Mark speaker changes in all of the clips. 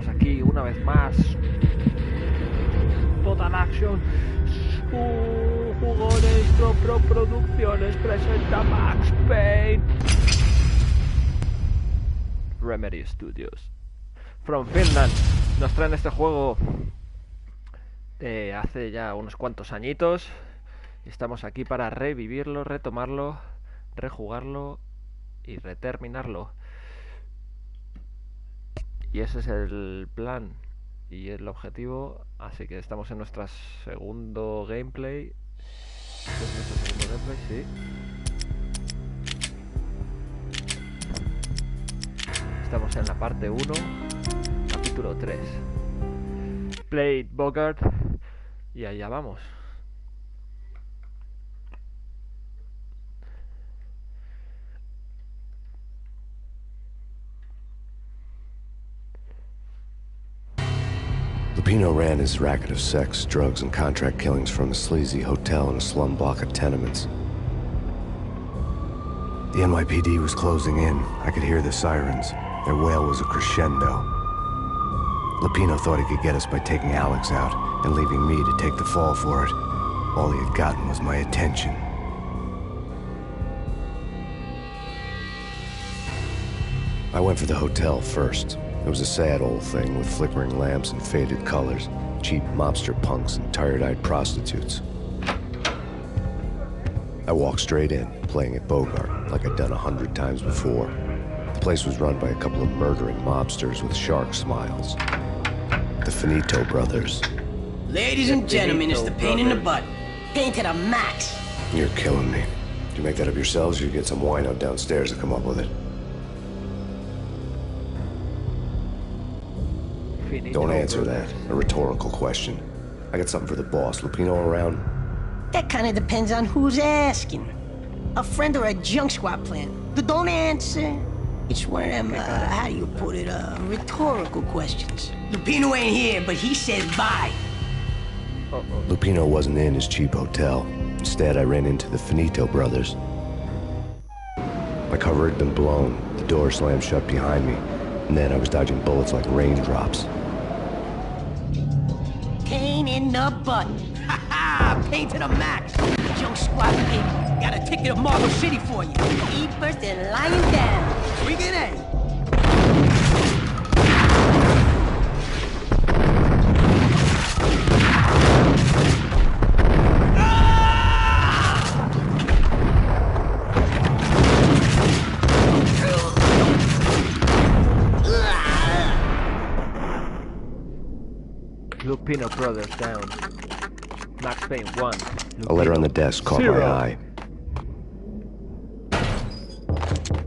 Speaker 1: estamos aquí una vez más. Total Action Jugones Pro Producciones presenta Max Payne. Remedy Studios from Finland nos traen este juego hace ya unos cuantos añitos y estamos aquí para revivirlo, retomarlo, rejugarlo y reterminarlo. Y ese es el plan y el objetivo, así que estamos en nuestro segundo gameplay. ¿Este es nuestro segundo gameplay? Sí. Estamos en la parte 1, capítulo 3. Play Bogart y allá vamos.
Speaker 2: Lupino ran his racket of sex, drugs, and contract killings from a sleazy hotel in a slum block of tenements. The NYPD was closing in. I could hear the sirens. Their wail was a crescendo. Lupino thought he could get us by taking Alex out and leaving me to take the fall for it. All he had gotten was my attention. I went for the hotel first. It was a sad old thing with flickering lamps and faded colors, cheap mobster punks and tired-eyed prostitutes. I walked straight in, playing at Bogart, like I'd done 100 times before. The place was run by a couple of murdering mobsters with shark smiles. The Finito brothers.
Speaker 3: Ladies and gentlemen, it's the pain in the butt. Pain to the max.
Speaker 2: You're killing me. Did you make that up yourselves, or you get some wino downstairs to come up with it? Don't answer that. A rhetorical question. I got something for the boss. Lupino around?
Speaker 3: That kind of depends on who's asking. A friend or a junk squad plan. Don't answer. It's one of them, how do you put it, rhetorical questions. Lupino ain't here, but he said bye.
Speaker 2: Lupino wasn't in his cheap hotel. Instead, I ran into the Finito brothers. My cover had been blown. The door slammed shut behind me. And then I was dodging bullets like raindrops.
Speaker 3: Pain in the butt. Ha ha! Pain to the max. Junk squad, baby. Got a ticket to Marble City for you. E first and lying down. We get A.
Speaker 1: Lupino brothers down. Max Payne 1.
Speaker 2: A letter on the desk caught my eye.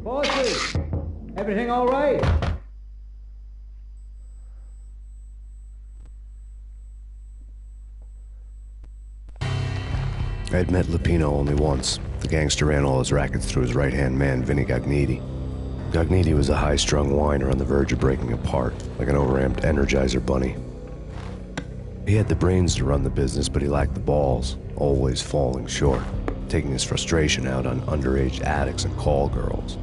Speaker 4: Bosses! Everything all right?
Speaker 2: I had met Lupino only once. The gangster ran all his rackets through his right-hand man, Vinny Gagniti. Gagniti was a high-strung whiner on the verge of breaking apart, like an overamped Energizer bunny. He had the brains to run the business, but he lacked the balls, always falling short, taking his frustration out on underage addicts and call girls.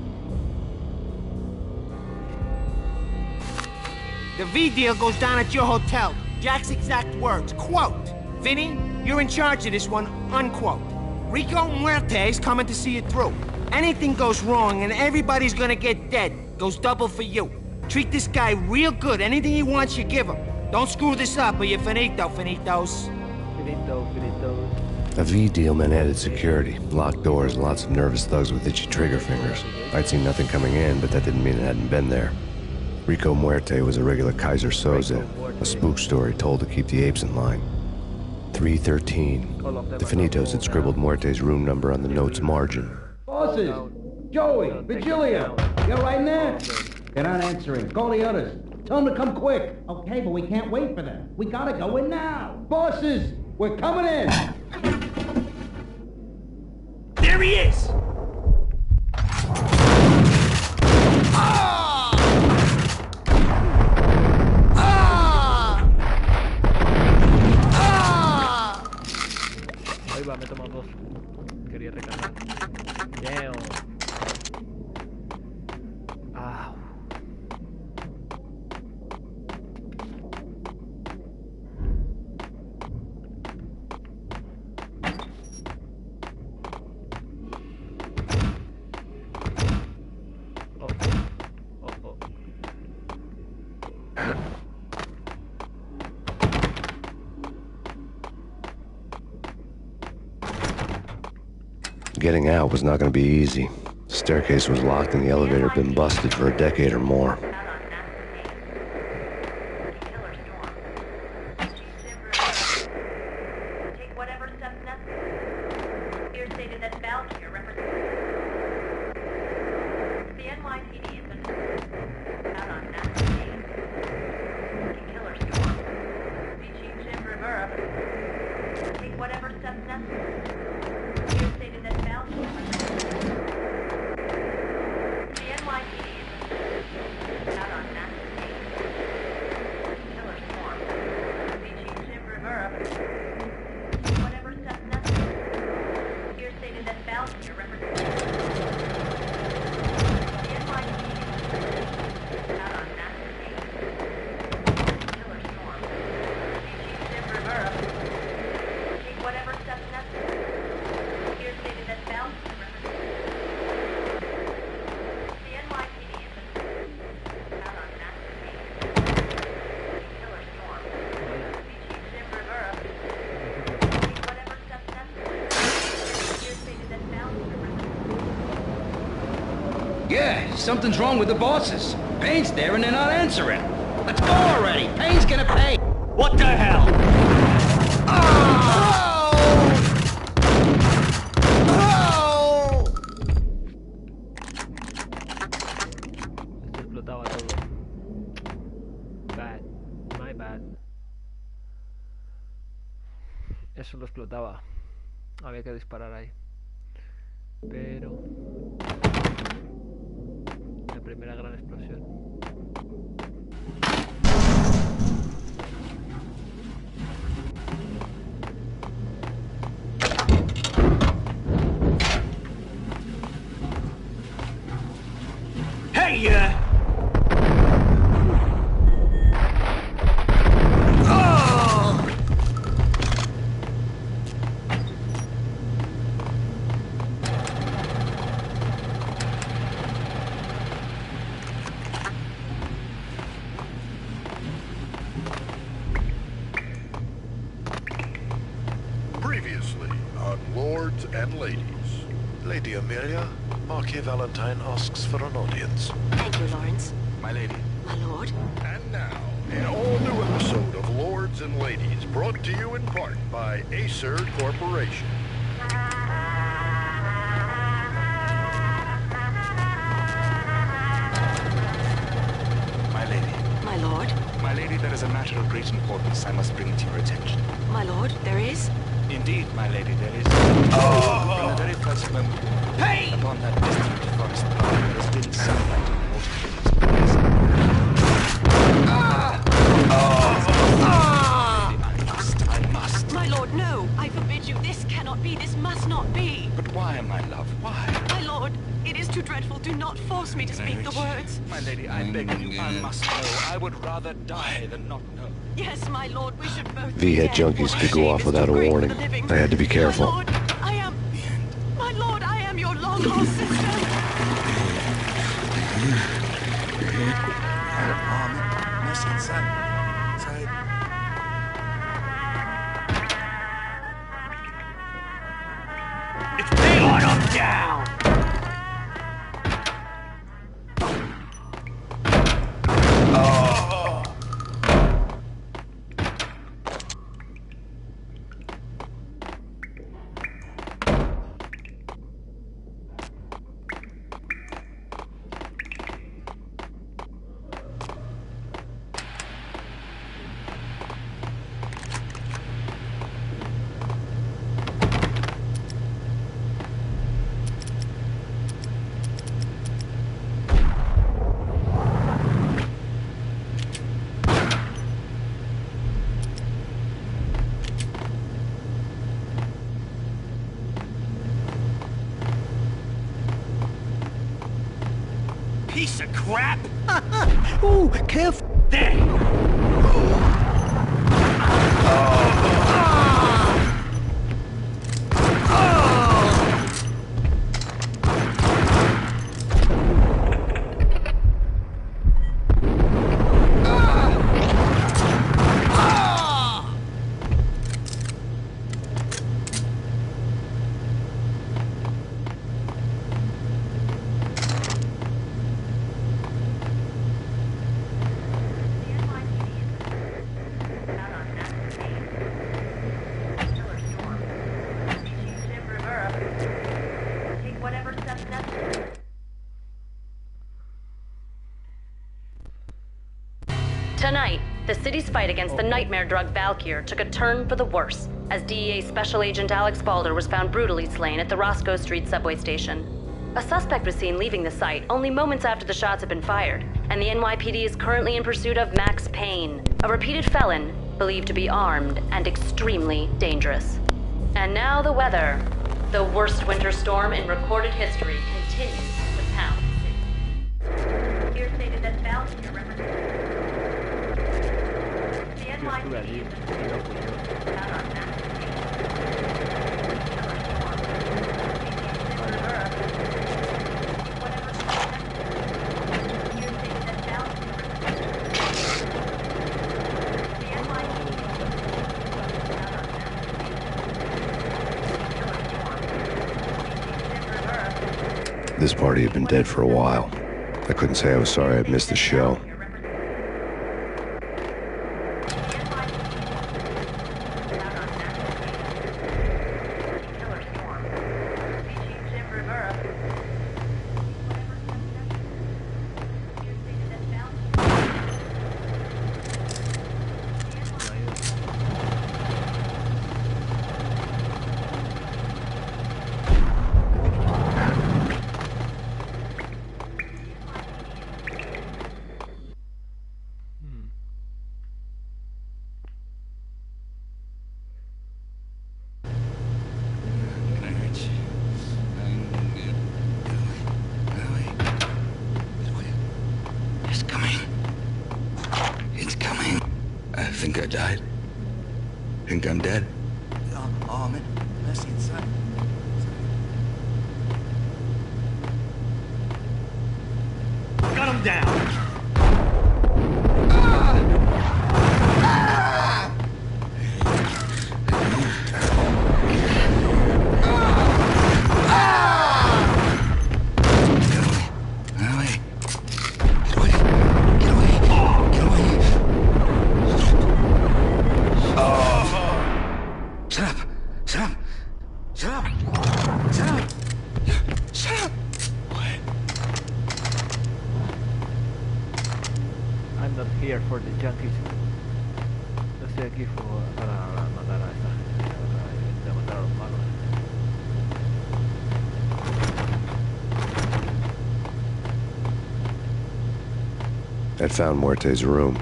Speaker 5: The V deal goes down at your hotel. Jack's exact words, quote, "Vinny, you're in charge of this one," unquote. Rico Muerte's coming to see it through. Anything goes wrong and everybody's gonna get dead. Goes double for you. Treat this guy real good. Anything he wants, you give him. Don't screw this up or you're finito, finitos.
Speaker 2: A V deal meant added security, locked doors, and lots of nervous thugs with itchy trigger fingers. I'd seen nothing coming in, but that didn't mean it hadn't been there. Rico Muerte was a regular Kaiser Soze, a spook story told to keep the apes in line. 313. The Finitos had scribbled Muerte's room number on the note's margin.
Speaker 4: Bosses! Joey! Virgilio! You're right in there? They're not answering. Call the others. Tell them to come quick. Okay, but we can't wait for them. We gotta go in now. Bosses! We're coming in!
Speaker 5: There he is!
Speaker 1: Ahí va, me he tomado dos. Quería recargar. Damn.
Speaker 2: Getting out was not going to be easy. The staircase was locked and the elevator had been busted for a decade or more.
Speaker 4: Yeah, something's wrong with the bosses. Payne's there and they're not answering. Let's go already. Payne's gonna pay.
Speaker 5: What the hell?
Speaker 1: Esto explotaba todo. Bad. My bad. Eso lo explotaba. Había que disparar ahí. Pero... la primera gran explosión.
Speaker 5: Hey,
Speaker 6: Previously on Lords and Ladies. Lady Amelia, Marquis Valentine asks for an audience.
Speaker 7: Thank you, Lawrence.
Speaker 6: My lady.
Speaker 7: My lord.
Speaker 6: And now, an all-new episode of Lords and Ladies, brought to you in part by Acer Corporation.
Speaker 8: My lady.
Speaker 7: My lord.
Speaker 8: My lady, there is a matter of great importance I must bring to your attention.
Speaker 7: My lord, there is?
Speaker 8: Indeed, my lady, there is. From the very first moment, upon that distant forest path, there has been sunlight in most things. I must.
Speaker 7: My lord, no! I forbid you. This cannot be. This must not be.
Speaker 8: But why, my love, why?
Speaker 7: My lord, it is too dreadful. Do not force me to speak the words.
Speaker 8: My lady, I beg of you, I must know. I would rather die than not know.
Speaker 7: Yes, my lord, we should both
Speaker 2: V-head junkies could go off without a warning. I had to be careful.
Speaker 7: My lord, I am... My lord, I am your long-lost sister.
Speaker 5: it's Payne on him down! Piece of crap!
Speaker 3: Ooh, careful.
Speaker 5: There!
Speaker 9: Tonight, the city's fight against the nightmare drug Valkyr took a turn for the worse, as DEA Special Agent Alex Balder was found brutally slain at the Roscoe Street subway station. A suspect was seen leaving the site only moments after the shots had been fired, and the NYPD is currently in pursuit of Max Payne, a repeated felon believed to be armed and extremely dangerous. And now the weather. The worst winter storm in recorded history continues to pound the city. Here stated that Valkyr represents the NYPD found on Max
Speaker 2: This party had been dead for a while. I couldn't say I was sorry I'd missed the show.
Speaker 10: Think I died? Think I'm dead?
Speaker 8: Oh, man. Mercy inside.
Speaker 5: Gun him down!
Speaker 1: I'm not here for the junkies. No estoy aquí para matar a esta gente, para matar a los malos.
Speaker 2: I'd found Muerte's room.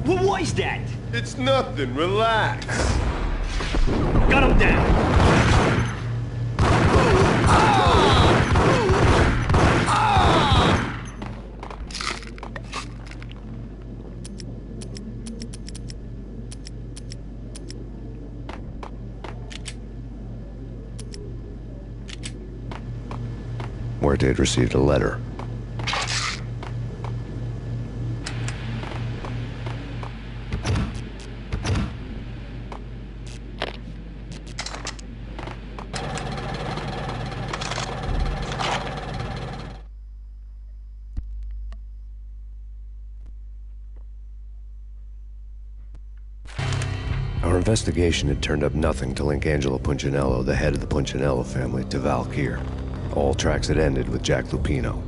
Speaker 5: What was that?
Speaker 11: It's nothing, relax.
Speaker 5: Gun him down!
Speaker 2: Muerte had received a letter. Our investigation had turned up nothing to link Angelo Punchinello, the head of the Punchinello family, to Valkyr. All tracks had ended with Jack Lupino.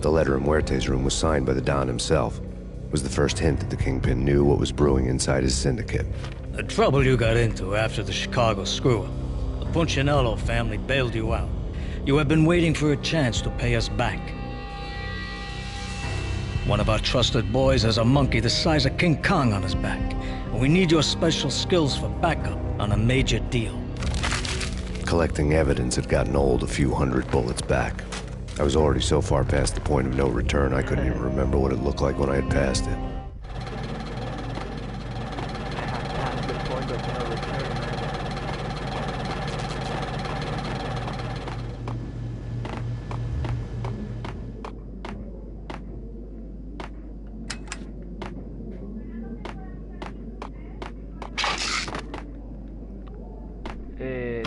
Speaker 2: The letter in Muerte's room was signed by the Don himself. It was the first hint that the Kingpin knew what was brewing inside his syndicate.
Speaker 12: The trouble you got into after the Chicago screw-up. The Punchinello family bailed you out. You have been waiting for a chance to pay us back. One of our trusted boys has a monkey the size of King Kong on his back. And we need your special skills for backup on a major deal.
Speaker 2: Collecting evidence had gotten old a few hundred bullets back. I was already so far past the point of no return, I couldn't even remember what it looked like when I had passed it.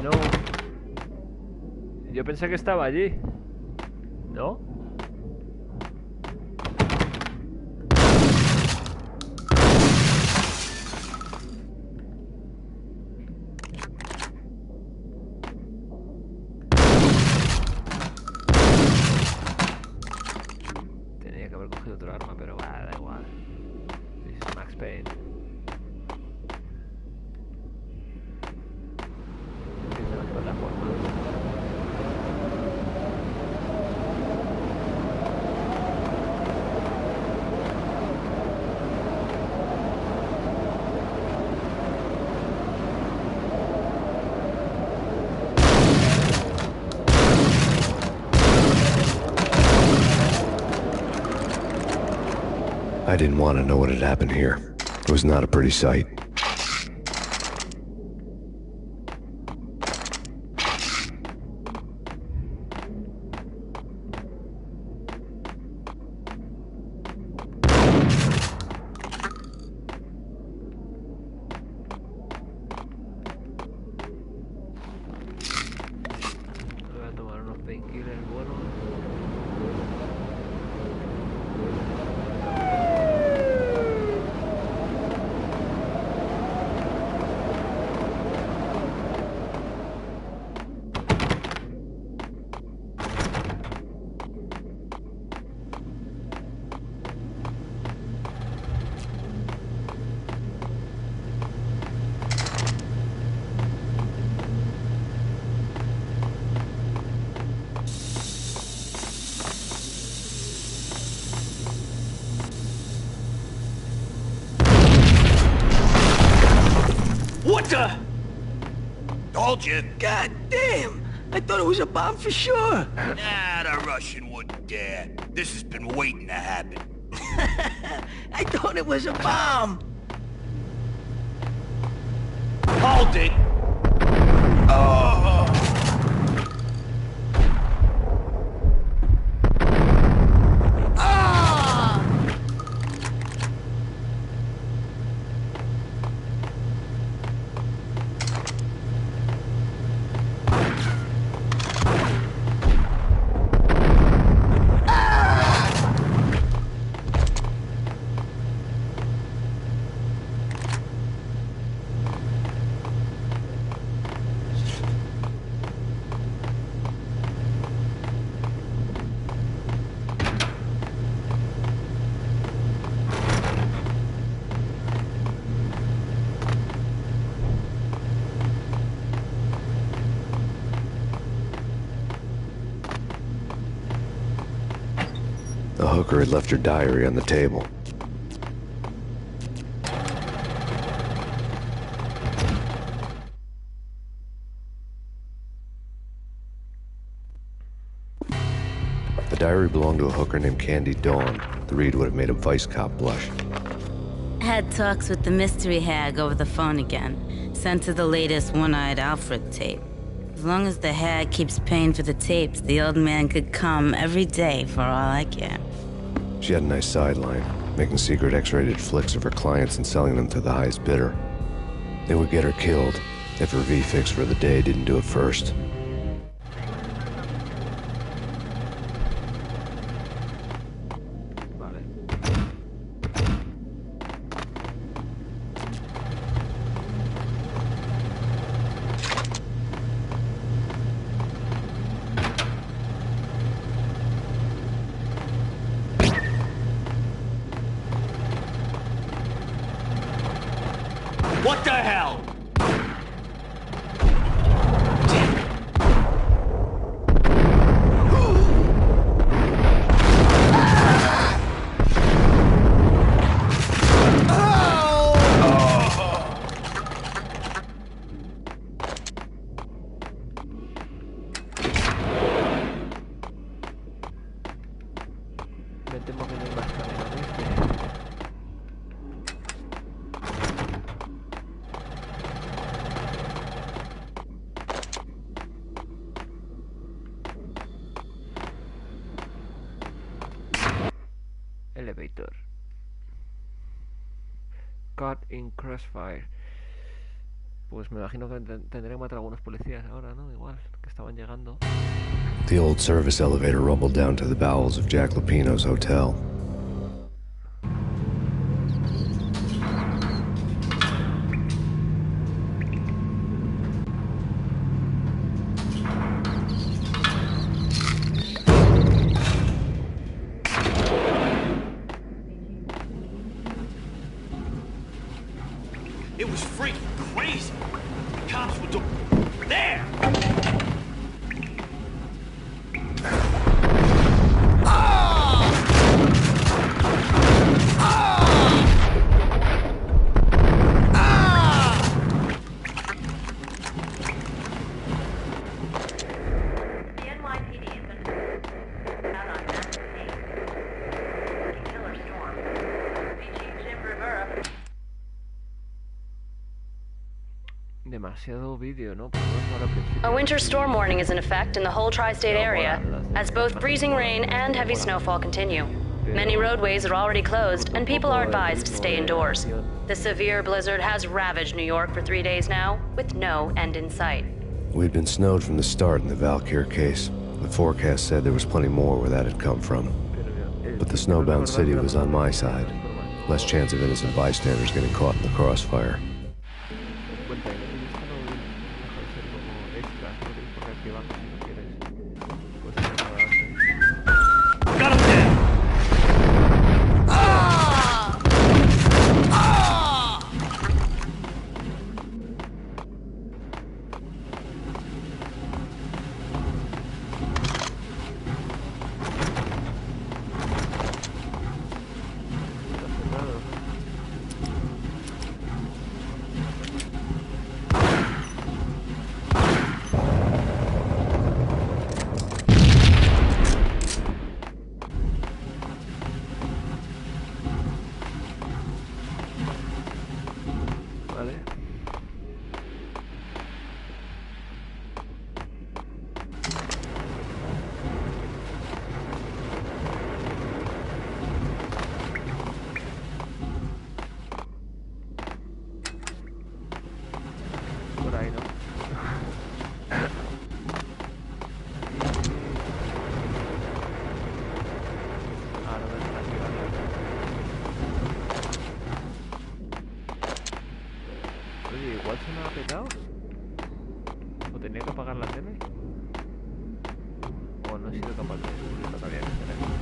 Speaker 1: No. Yo pensé que estaba allí. ¿No? otro arma, pero da igual. This is Max Payne. Empieza las plataformas.
Speaker 2: I didn't want to know what had happened here. It was not a pretty sight.
Speaker 1: Voy a tomar unos painkillers buenos.
Speaker 11: What the? Told you.
Speaker 3: God damn! I thought it was a bomb for sure.
Speaker 11: Nah, the Russian wouldn't dare. This has been waiting to happen.
Speaker 3: I thought it was a bomb.
Speaker 11: Hold it! Oh!
Speaker 3: Ah!
Speaker 2: The hooker had left her diary on the table. The diary belonged to a hooker named Candy Dawn. The read would have made a vice cop blush.
Speaker 13: Had talks with the mystery hag over the phone again. Sent her the latest one-eyed Alfred tape. As long as the hag keeps paying for the tapes, the old man could come every day for all I care.
Speaker 2: She had a nice sideline, making secret X-rated flicks of her clients and selling them to the highest bidder. They would get her killed if her V-fix for the day didn't do it first.
Speaker 11: What the hell?
Speaker 1: Me temo que no hay más camino de este. Elevator. Caught in crossfire. Pues me imagino que tendré que matar a algunos policías ahora, ¿no? Igual, que estaban llegando.
Speaker 2: The old service elevator rumbled down to the bowels of Jack Lupino's hotel.
Speaker 11: cops were doing. There!
Speaker 1: Demasiado vídeo, ¿no?
Speaker 9: A winter storm warning is in effect in the whole tri-state area, as both freezing rain and heavy snowfall continue. Many roadways are already closed, and people are advised to stay indoors. The severe blizzard has ravaged New York for 3 days now, with no end in sight.
Speaker 2: We'd been snowed from the start in the Valkyr case. The forecast said there was plenty more where that had come from. But the snowbound city was on my side. Less chance of innocent bystanders getting caught in the crossfire.
Speaker 1: Igual se me ha petado. ¿O tenía que apagar la tele? ¿O no he sido capaz de descubrirlo todavía en el teléfono?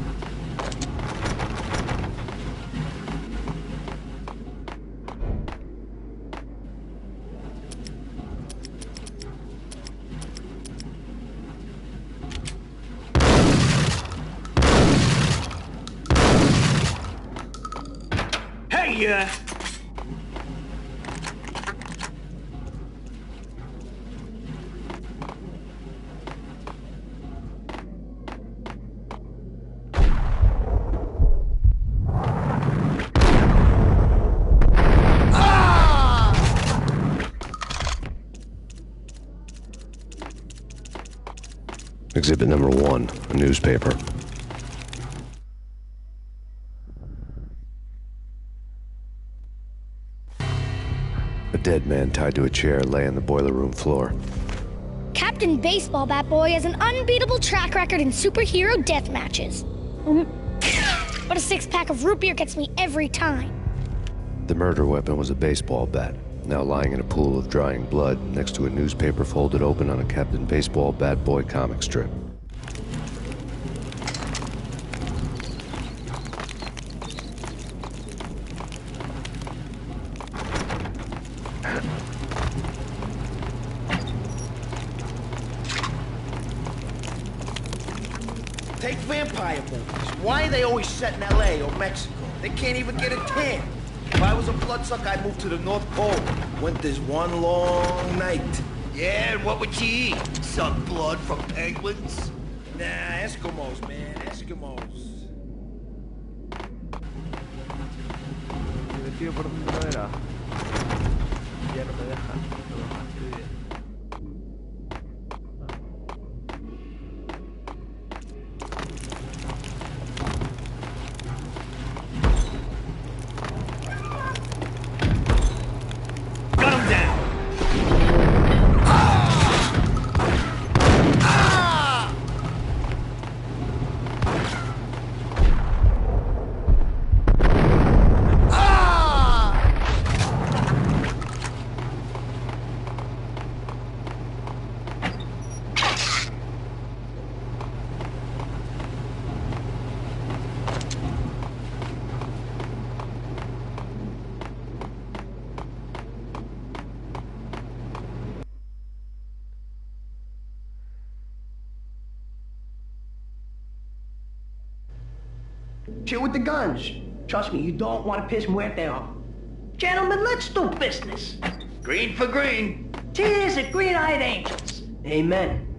Speaker 11: Hey,
Speaker 2: Exhibit number 1, a newspaper. A dead man tied to a chair lay on the boiler room floor.
Speaker 14: Captain Baseball Bat Boy has an unbeatable track record in superhero death matches. But a 6-pack of root beer gets me every time.
Speaker 2: The murder weapon was a baseball bat, now lying in a pool of drying blood next to a newspaper folded open on a Captain Baseball Bat Boy comic strip.
Speaker 5: Take vampire movies. Why are they always set in L.A. or Mexico? They can't even get a tan. If I was a bloodsucker, I'd move to the North Pole. Winter's one long night.
Speaker 11: Yeah, and what would you eat? Suck blood from penguins?
Speaker 5: Nah, Eskimos, man. Eskimos.
Speaker 1: Me metido por donde no era. Ya no me dejan. No me fastidia.
Speaker 3: Chill with the guns. Trust me, you don't want to piss Muerte off. Gentlemen, let's do business.
Speaker 11: Green for green.
Speaker 3: Tears of green-eyed angels. Amen.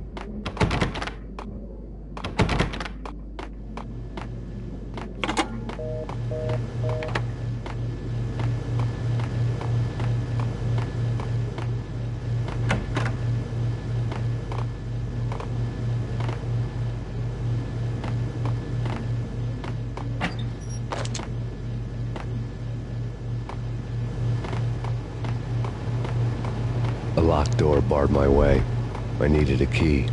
Speaker 2: A locked door barred my way. I needed a key.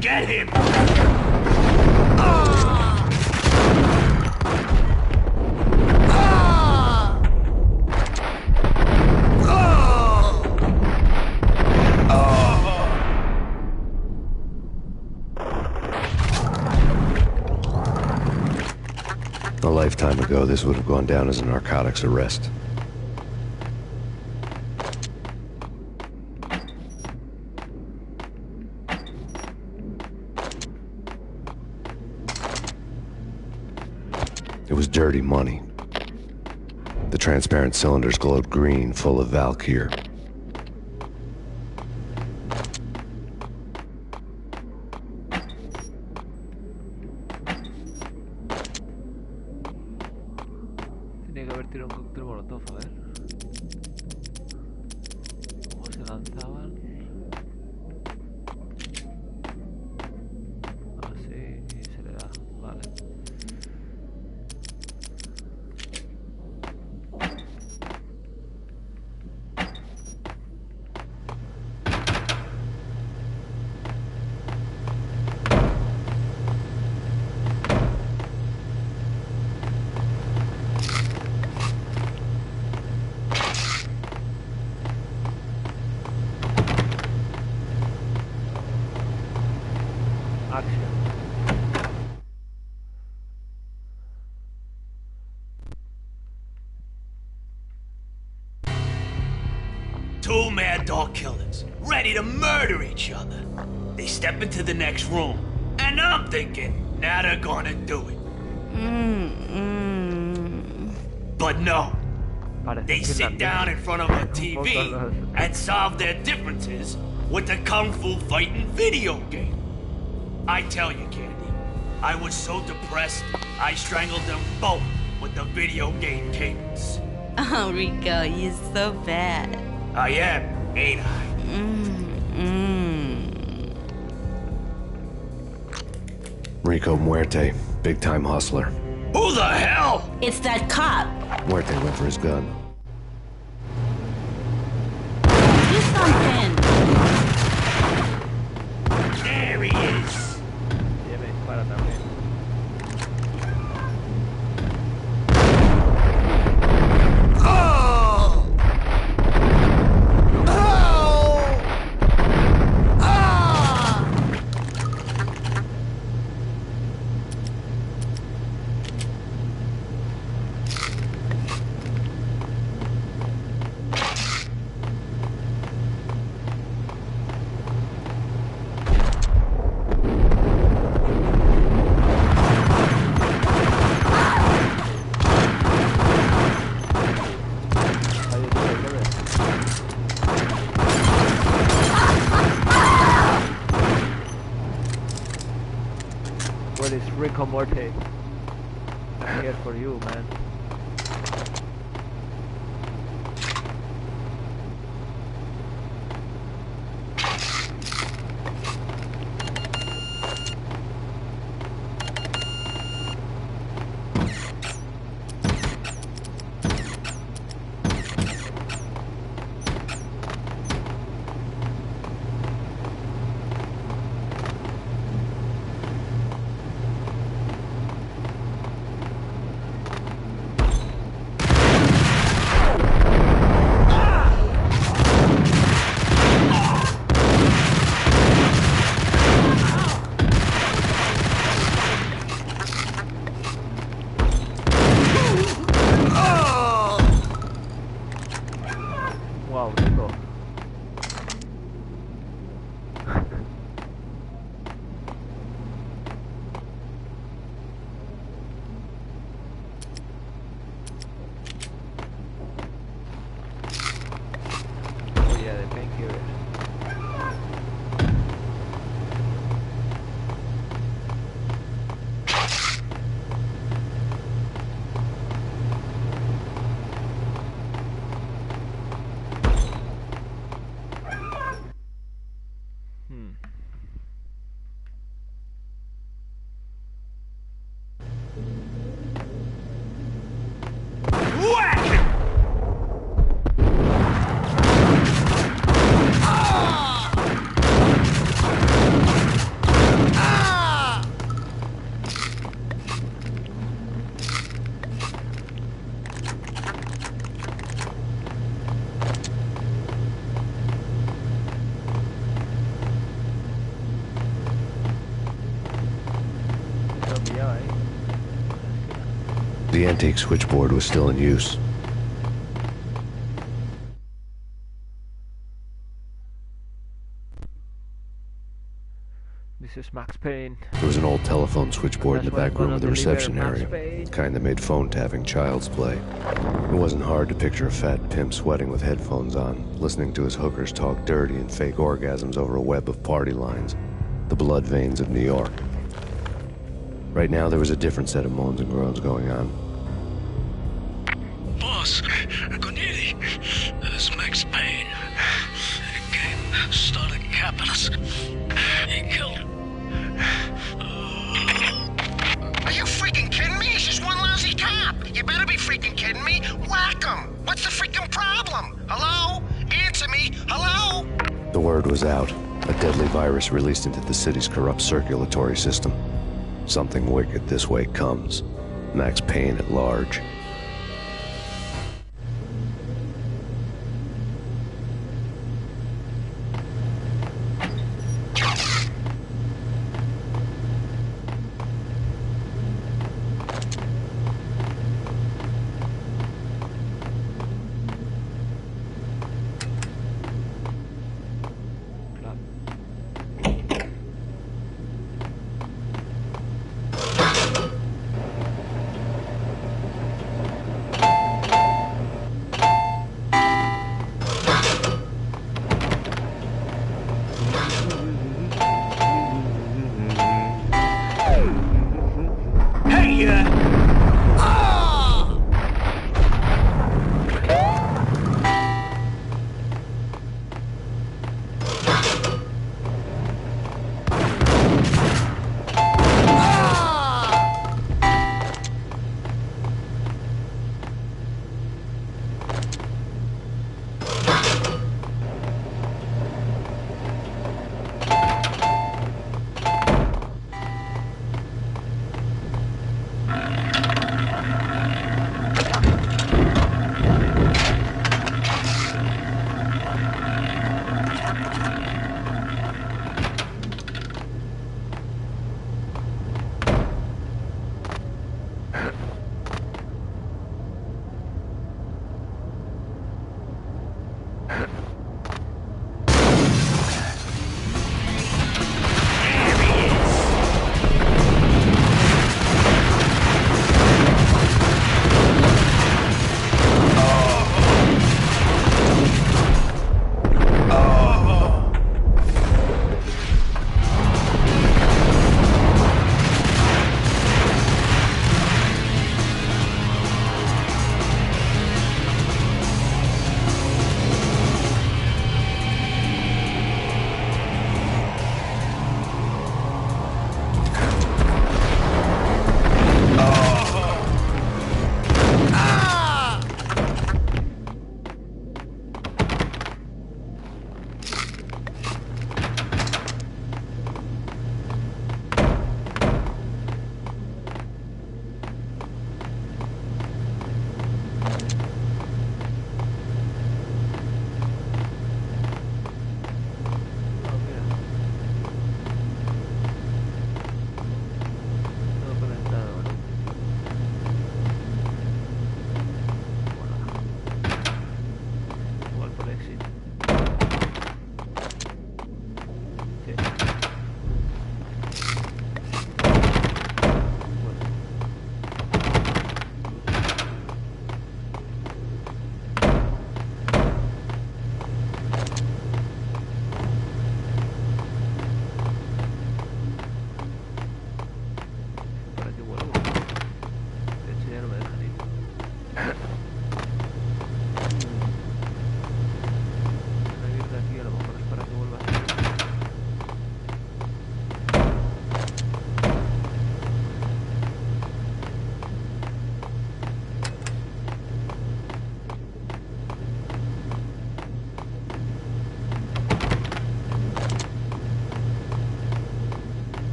Speaker 11: Get him!
Speaker 2: A lifetime ago, this would have gone down as a narcotics arrest. It was dirty money. The transparent cylinders glowed green, full of Valkyr.
Speaker 1: Tiene que haber tirado un cóctel molotov, a ver. ¿Cómo se lanzaban? Así se le da, vale. Action.
Speaker 11: Two mad dog killers, ready to murder each other. They step into the next room, and I'm thinking, now they're gonna do it. But no. They sit down in front of a TV and solve their differences with the Kung Fu fighting video game. I tell you, Candy, I was so depressed, I strangled them both with the video game cadence.
Speaker 13: Oh, Rico, you're so bad.
Speaker 11: I am, ain't I?
Speaker 2: Rico Muerte, big-time hustler.
Speaker 11: Who the hell?
Speaker 13: It's that cop.
Speaker 2: Muerte went for his gun.
Speaker 13: Do something.
Speaker 11: There he is.
Speaker 1: Yeah, me dispara también. Where is Rico Morte? I'm here for you, man.
Speaker 2: The antique switchboard was still in use.
Speaker 1: This is Max Payne.
Speaker 2: There was an old telephone switchboard in the back room of the reception area, the kind that made phone tapping child's play. It wasn't hard to picture a fat pimp sweating with headphones on, listening to his hookers talk dirty and fake orgasms over a web of party lines, the blood veins of New York. Right now, there was a different set of moans and groans going on.
Speaker 12: Boss, good evening. This is Max Payne. The game started capping us. He killed.
Speaker 5: Are you freaking kidding me? He's just one lousy cop. You better be freaking kidding me. Whack him. What's the freaking problem? Hello? Answer me. Hello?
Speaker 2: The word was out. A deadly virus released into the city's corrupt circulatory system. Something wicked this way comes. Max Payne at large.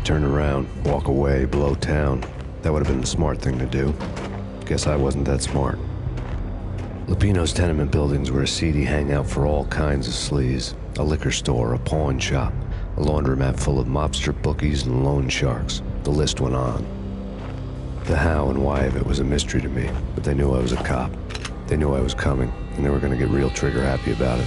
Speaker 2: turn around, walk away, blow town. That would have been the smart thing to do. Guess I wasn't that smart. Lupino's tenement buildings were a seedy hangout for all kinds of sleaze. A liquor store, a pawn shop, a laundromat full of mobster bookies and loan sharks. The list went on. The how and why of it was a mystery to me, but they knew I was a cop. They knew I was coming, and they were going to get real trigger happy about it.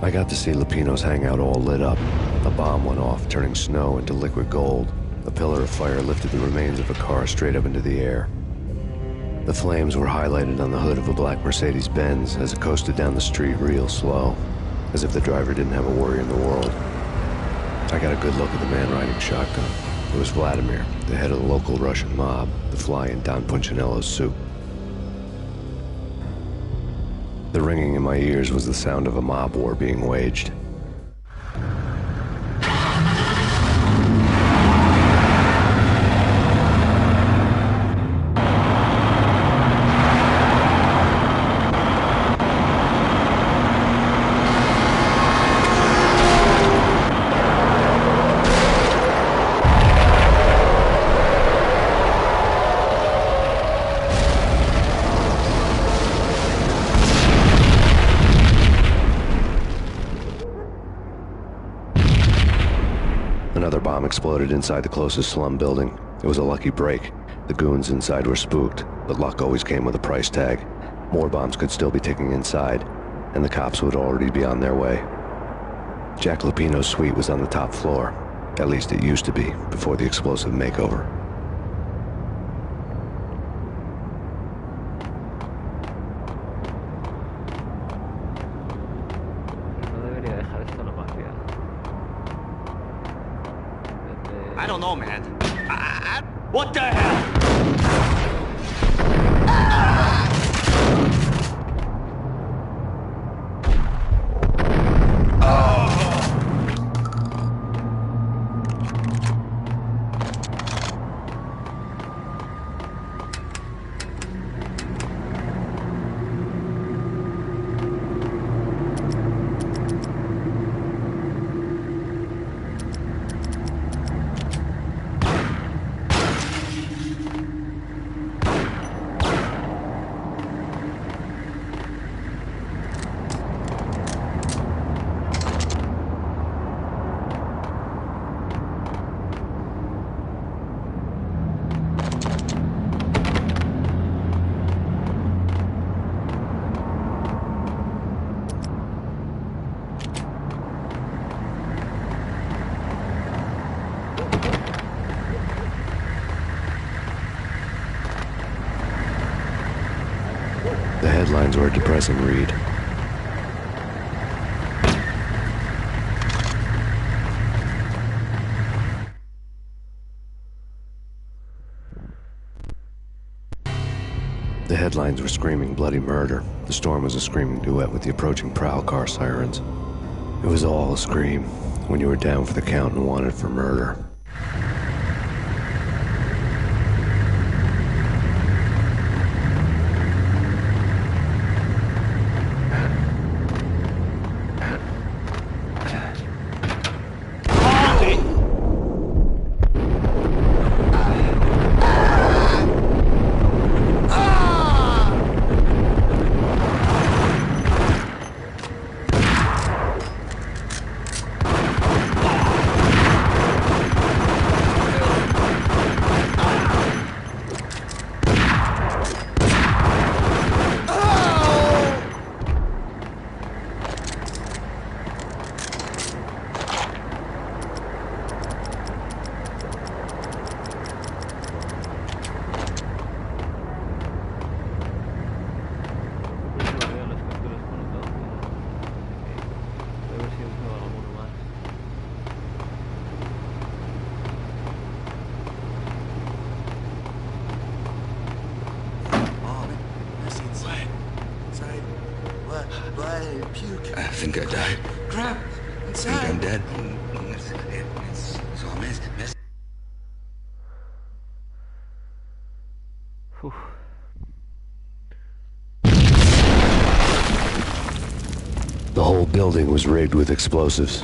Speaker 2: I got to see Lupino's hangout all lit up. A bomb went off, turning snow into liquid gold. A pillar of fire lifted the remains of a car straight up into the air. The flames were highlighted on the hood of a black Mercedes-Benz as it coasted down the street real slow, as if the driver didn't have a worry in the world. I got a good look at the man riding shotgun. It was Vladimir, the head of the local Russian mob, the fly in Don Punchinello's soup. The ringing in my ears was the sound of a mob war being waged. Another bomb exploded inside the closest slum building. It was a lucky break. The goons inside were spooked, but luck always came with a price tag. More bombs could still be ticking inside, and the cops would already be on their way. Jack Lupino's suite was on the top floor. At least it used to be, before the explosive makeover.
Speaker 11: I don't know, man. What the hell?
Speaker 2: The headlines were a depressing read. The headlines were screaming bloody murder. The storm was a screaming duet with the approaching prowl car sirens. It was all a scream when you were down for the count and wanted for murder.
Speaker 10: I think I died.
Speaker 5: Crap!
Speaker 10: I think I'm dead. It's all mess.
Speaker 1: Uf.
Speaker 2: The whole building was rigged with explosives.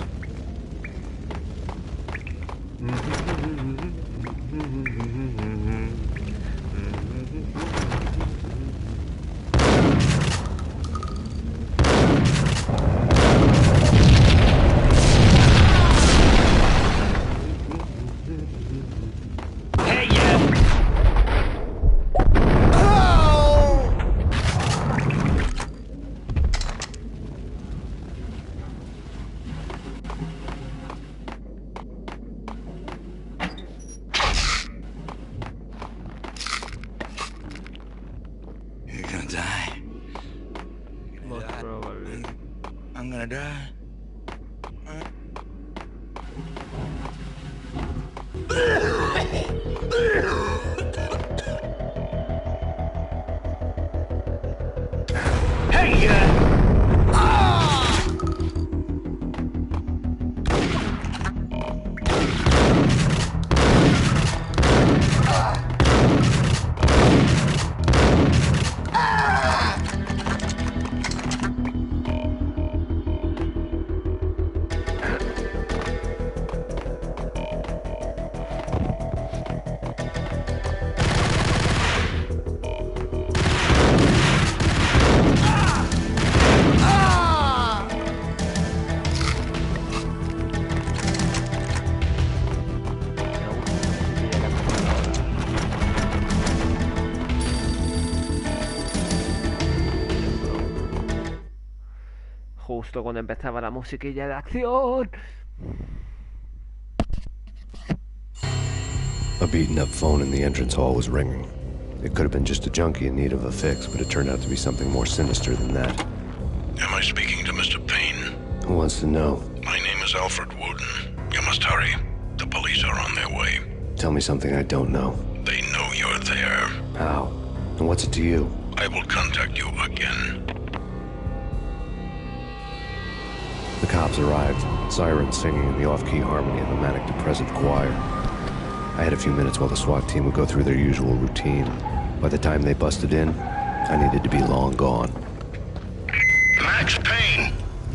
Speaker 10: I'm gonna die.
Speaker 1: Justo cuando empezaba la musiquilla de acción.
Speaker 2: A beaten-up phone in the entrance hall was ringing. It could have been just a junkie in need of a fix, but it turned out to be something more sinister than that.
Speaker 6: Am I speaking to Mr. Payne?
Speaker 2: Who wants to know?
Speaker 6: My name is Alfred Woden. You must hurry. The police are on their way.
Speaker 2: Tell me something I don't know.
Speaker 6: They know you're there.
Speaker 2: How? And what's it to you?
Speaker 6: I will contact you again.
Speaker 2: The cops arrived, sirens singing in the off-key harmony of the manic-depressive choir. I had a few minutes while the SWAT team would go through their usual routine. By the time they busted in, I needed to be long gone.
Speaker 6: Max Payne,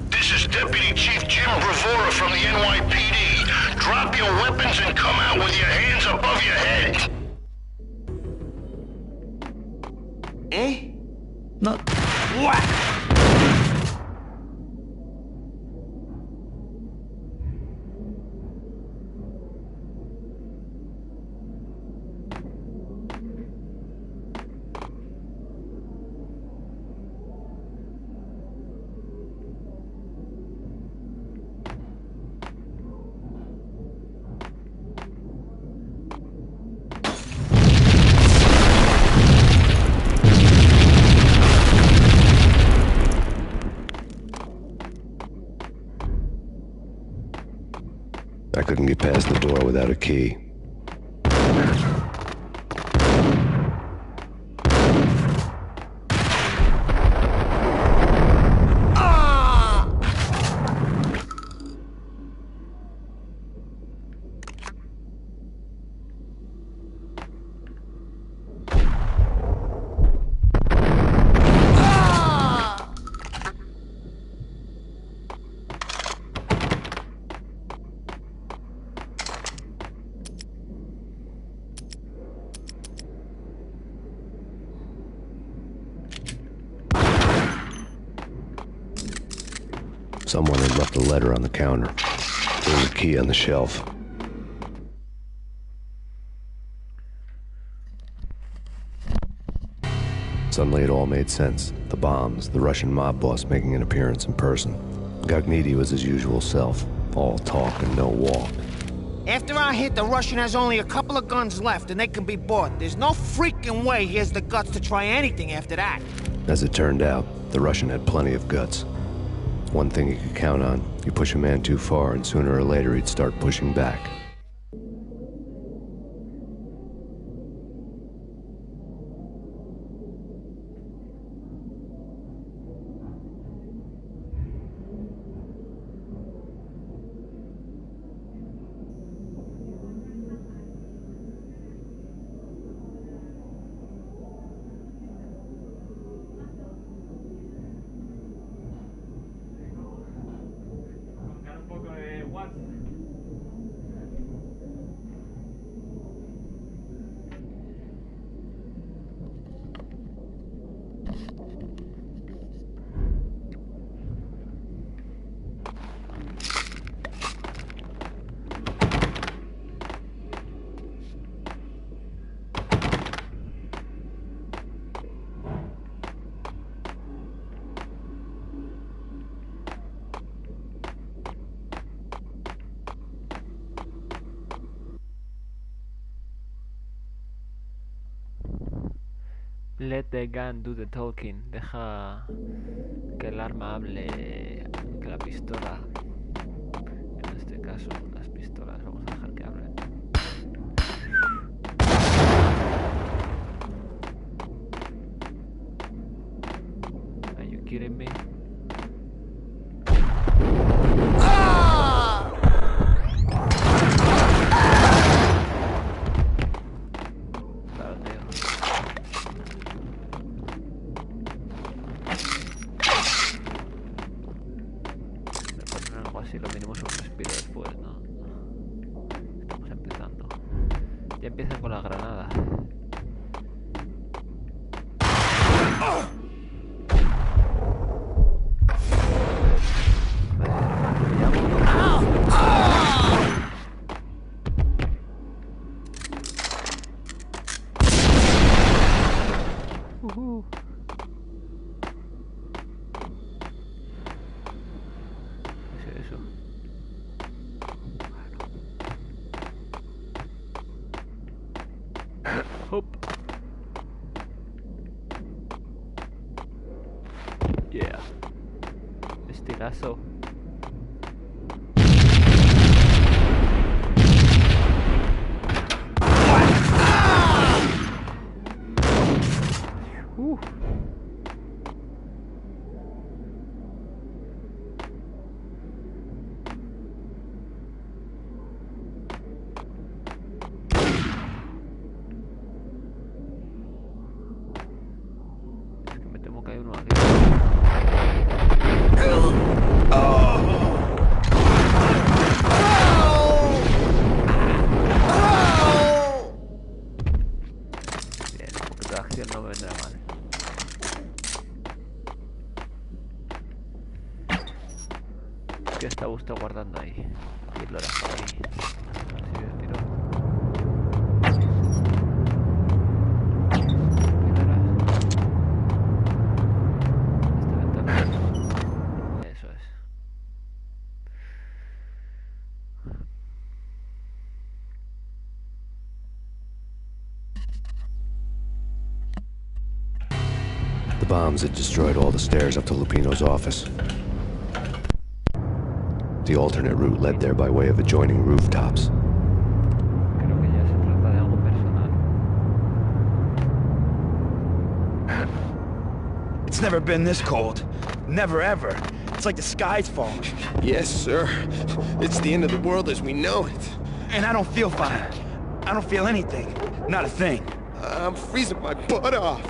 Speaker 6: this is Deputy Chief Jim Bravura from the NYPD. Drop your weapons and come out with your hands above your head.
Speaker 5: Eh?
Speaker 12: Not...
Speaker 5: What?
Speaker 2: I couldn't get past the door without a key. Someone had left a letter on the counter. There was a key on the shelf. Suddenly it all made sense. The bombs, the Russian mob boss making an appearance in person. Gagniti was his usual self. All talk and no walk.
Speaker 5: After our hit, the Russian has only a couple of guns left and they can be bought. There's no freaking way he has the guts to try anything after that.
Speaker 2: As it turned out, the Russian had plenty of guts. One thing you could count on, you push a man too far and sooner or later he'd start pushing back.
Speaker 1: Let the gun do the talking. Deja que el arma hable, que la pistola. En este caso, las pistolas vamos a dejar que hablen. Are you kidding me? Lo mínimo es un respiro después, ¿no? Estamos empezando. Ya empiezan con la granada. Hop. Yeah. Estilazo. ¿Qué está usted guardando ahí? ¿Quién lo dejó ahí? Así de tiro. Eso es.
Speaker 2: The bombs had destroyed all the stairs up to Lupino's office. The alternate route led there by way of adjoining rooftops.
Speaker 1: Creo que ya se trata de algo personal.
Speaker 15: It's never been this cold. Never ever. It's like the sky's falling.
Speaker 10: Yes, sir. It's the end of the world as we know it.
Speaker 15: And I don't feel fine. I don't feel anything. Not a thing.
Speaker 10: I'm freezing my butt off.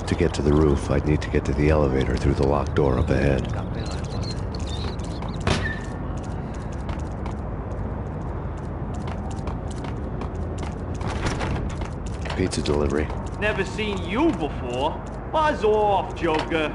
Speaker 2: To get to the roof, I'd need to get to the elevator through the locked door up ahead. Pizza delivery.
Speaker 11: Never seen you before. Buzz off, Joker.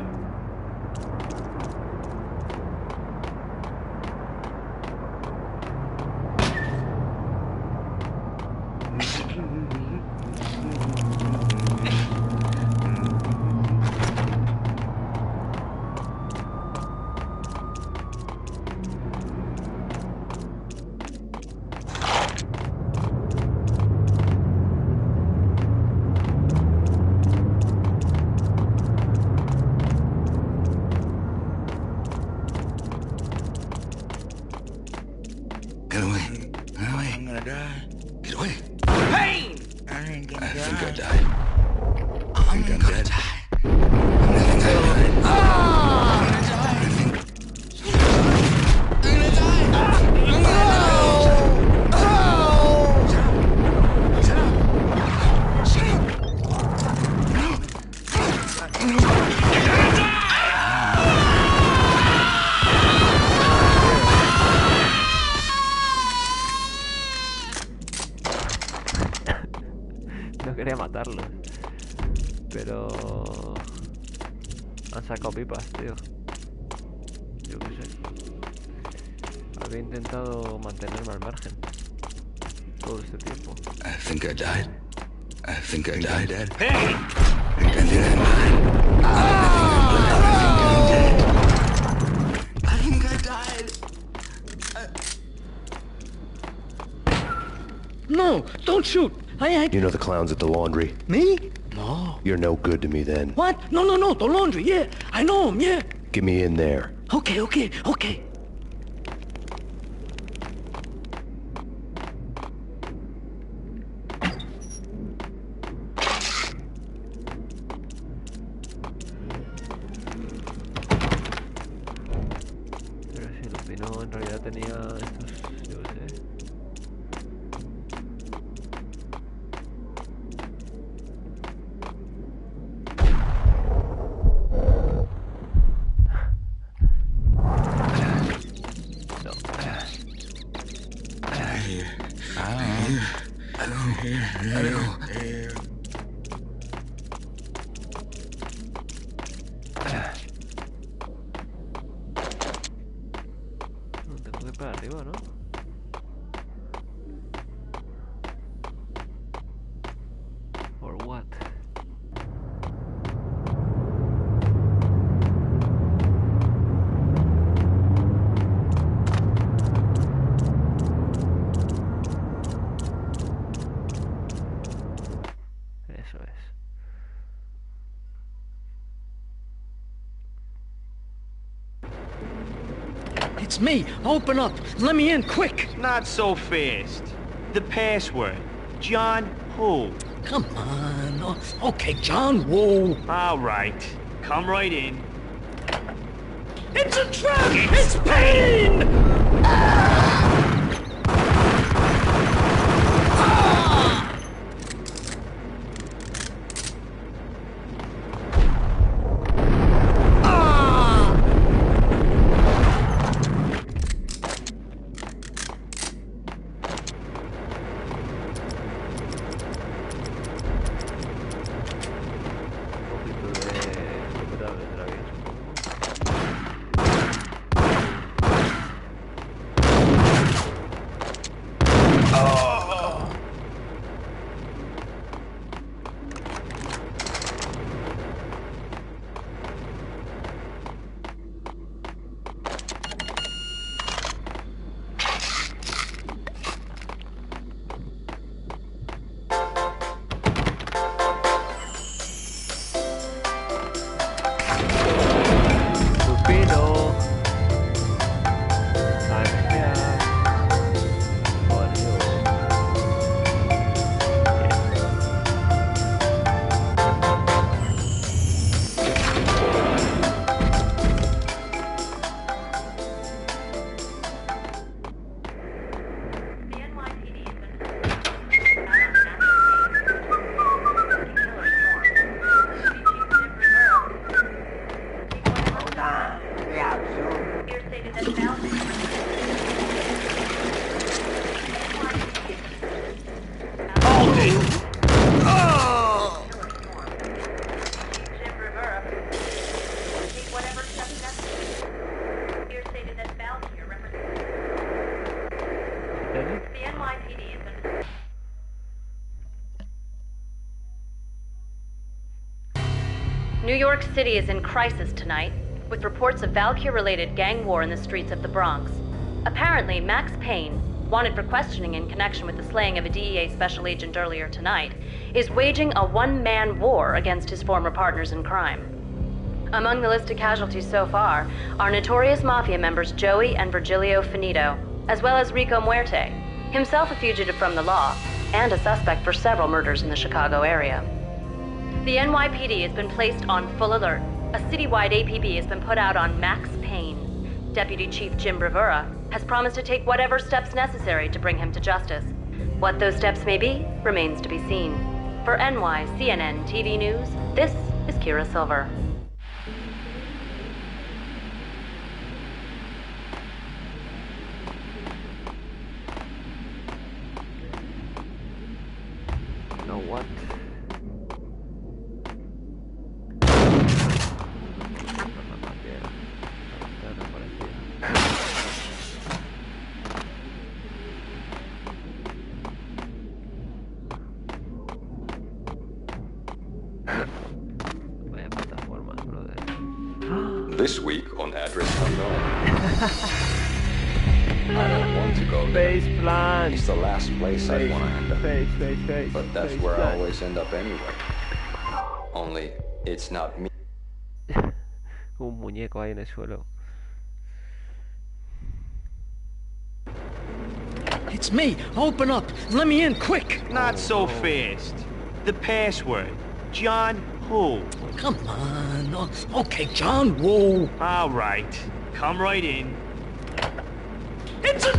Speaker 10: Get away. Get away.
Speaker 15: I'm gonna die.
Speaker 10: Get away.
Speaker 11: Payne!
Speaker 15: I ain't gonna die.
Speaker 10: I think I died. I think I'm dead.
Speaker 15: Die.
Speaker 10: I think I died.
Speaker 15: I'm gonna die.
Speaker 10: I think...
Speaker 15: I'm gonna die. I'm gonna die.
Speaker 1: No quería matarlos, pero han sacado pipas, tío. Yo qué sé. Había intentado mantenerme al margen todo este tiempo.
Speaker 10: I think I died. I think I died, Dad.
Speaker 11: Hey!
Speaker 10: I think I'm dead. I think I died.
Speaker 12: No, don't shoot.
Speaker 2: You know the clowns at the laundry?
Speaker 12: Me? No.
Speaker 2: You're no good to me then.
Speaker 12: What? No, the laundry, yeah. I know him, yeah.
Speaker 2: Get me in there.
Speaker 12: Okay.
Speaker 1: Pero si Lupino en realidad tenía estos, yo qué sé. Tengo que ir para arriba, ¿no? Or what? Eso es.
Speaker 12: It's me. Open up. Let me in, quick.
Speaker 5: Not so fast. The password. John who?
Speaker 12: Come on. Oh, okay, John Woo.
Speaker 5: All right. Come right in.
Speaker 12: It's a trap! It's Payne!
Speaker 9: New York City is in crisis tonight, with reports of Valkyr-related gang war in the streets of the Bronx. Apparently, Max Payne, wanted for questioning in connection with the slaying of a DEA special agent earlier tonight, is waging a one-man war against his former partners in crime. Among the listed casualties so far are notorious mafia members Joey and Virgilio Finito, as well as Rico Muerte, himself a fugitive from the law, and a suspect for several murders in the Chicago area. The NYPD has been placed on full alert. A citywide APB has been put out on Max Payne. Deputy Chief Jim Bravura has promised to take whatever steps necessary to bring him to justice. What those steps may be remains to be seen. For NYCNN TV News, this is Kira Silver.
Speaker 1: No what?
Speaker 16: This week on Address Unknown. I don't want to go there.
Speaker 1: Face plant.
Speaker 16: It's the last place I want to end up.
Speaker 1: Face.
Speaker 16: But that's where I always end up anyway. Only, it's not me.
Speaker 1: Un muñeco ahí en el suelo.
Speaker 12: It's me. Open up. Let me in, quick.
Speaker 5: Not so fast. The password. John who?
Speaker 12: Come on. Oh, okay, John Woo.
Speaker 5: All right. Come right in.
Speaker 12: It's a...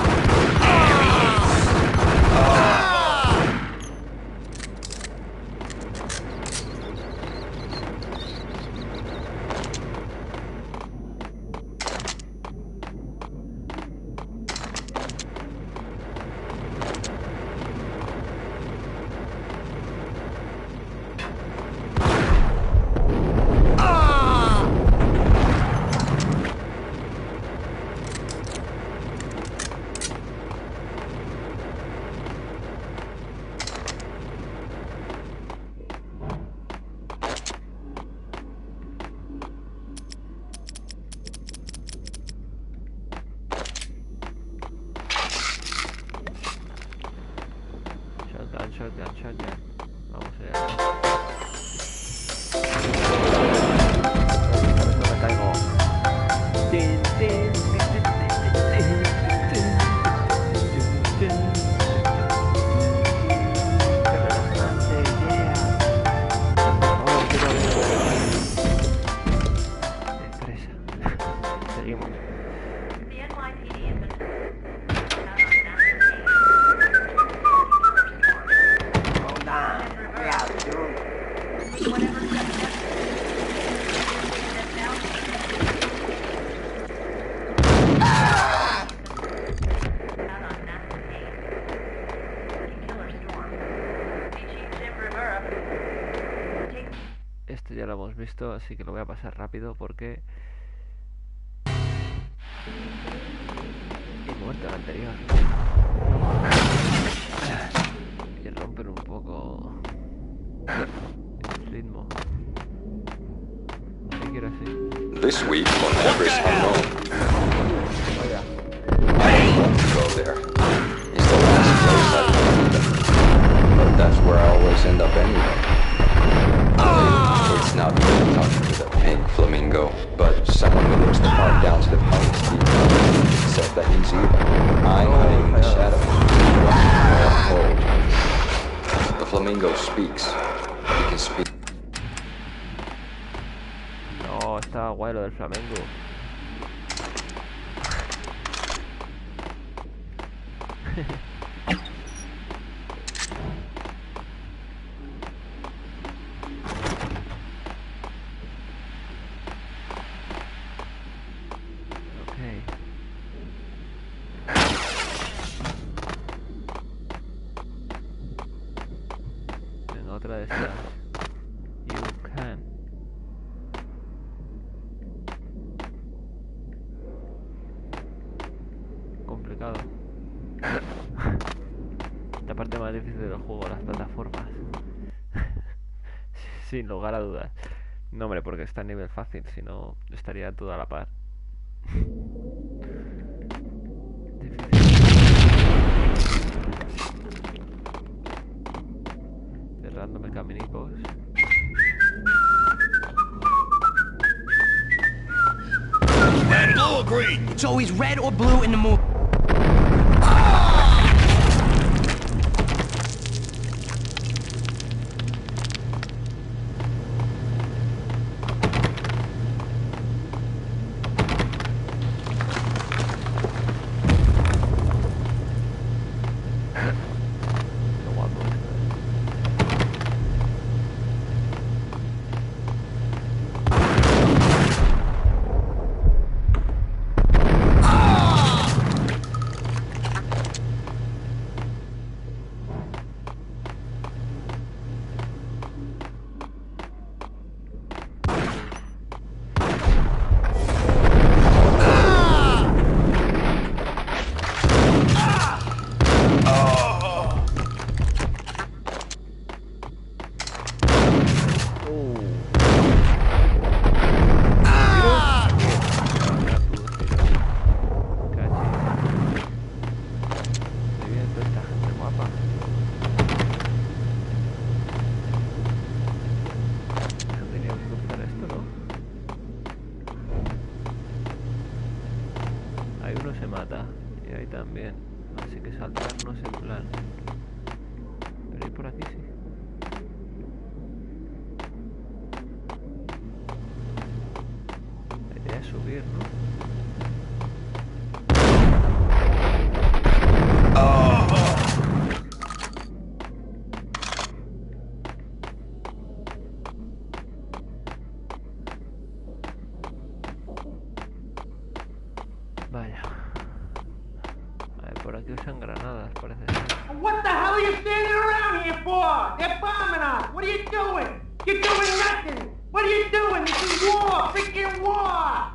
Speaker 1: Shotgun. Vamos allá. No me caigo. Seguimos. Esto ya lo hemos visto, así que lo voy a pasar rápido porque he muerto el anterior. Y romper un poco el ritmo. Así quiero así.
Speaker 16: This week on Address Unknown. I don't want to go there. It's the last place I want to end up. But that's where I always end up anyway. It's not me talking to the pink flamingo, but someone who looks the part down to the punkiest detail. Except that he's evil. I'm hiding in the shadows, watching the cold. The flamingo speaks. He can speak.
Speaker 1: No, está guay lo del flamenco. Otra de estas. You can. Complicado. La parte más difícil del juego, las plataformas. Sin lugar a dudas. No, hombre, porque está a nivel fácil, si no estaría todo a la par. Cerrándome caminicos.
Speaker 5: Red, blue, or green?
Speaker 3: It's always red or blue in the movie.
Speaker 1: mata. Y ahí también. Así que saltar no es el plan. Pero ir por aquí sí. La idea es subir, ¿no? Vaya. A ver, por aquí usan granadas, parece ser.
Speaker 5: What the hell are you standing around here for? They're bombing us. What are you doing? You're doing nothing. What are you doing? This is war. Freaking war.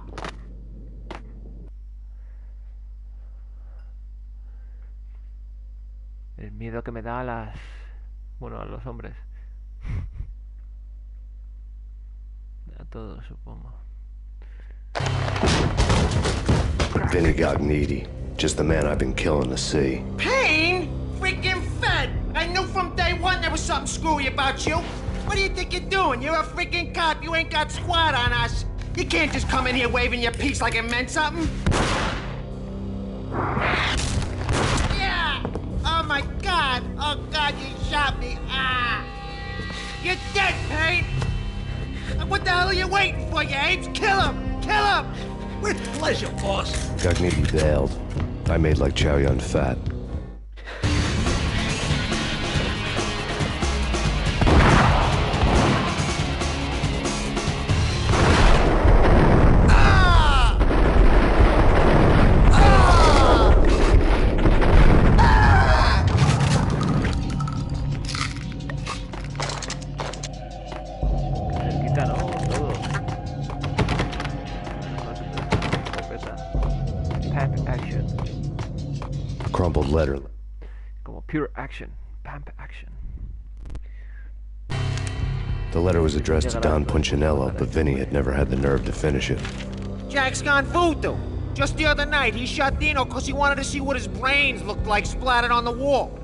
Speaker 1: El miedo que me da a las... Bueno, a los hombres. A todos, supongo.
Speaker 2: Vinny Gognitti. Just the man I've been killing to see.
Speaker 5: Payne? Freaking Fed! I knew from day one there was something screwy about you. What do you think you're doing? You're a freaking cop. You ain't got squat on us. You can't just come in here waving your piece like it meant something. Yeah! Oh my God! Oh God, you shot me! Ah! You're dead, Payne! What the hell are you waiting for, you apes? Kill him! Kill him!
Speaker 10: With pleasure, boss.
Speaker 2: Gognitti bailed. I made like Chow Yun Fat. Crumpled letter.
Speaker 1: Como pure action. Pamp action.
Speaker 2: The letter was addressed to Don Punchinello, but Vinny had never had the nerve to finish it.
Speaker 5: Jack's gone voodoo. Just the other night, he shot Dino because he wanted to see what his brains looked like splattered on the wall.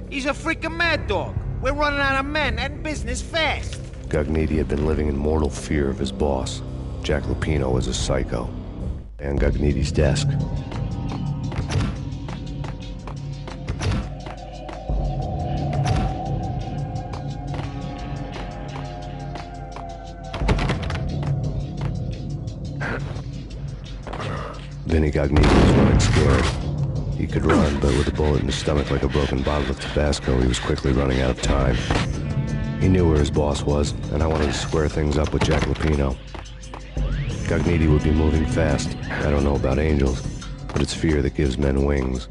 Speaker 5: He's a freaking mad dog. We're running out of men and business fast.
Speaker 2: Gognitti had been living in mortal fear of his boss. Jack Lupino was a psycho. On Gognitti's desk. Vinny Gognitti was running scared. He could run, but with a bullet in his stomach like a broken bottle of Tabasco, he was quickly running out of time. He knew where his boss was, and I wanted to square things up with Jack Lupino. Gognitti would be moving fast. I don't know about angels, but it's fear that gives men wings.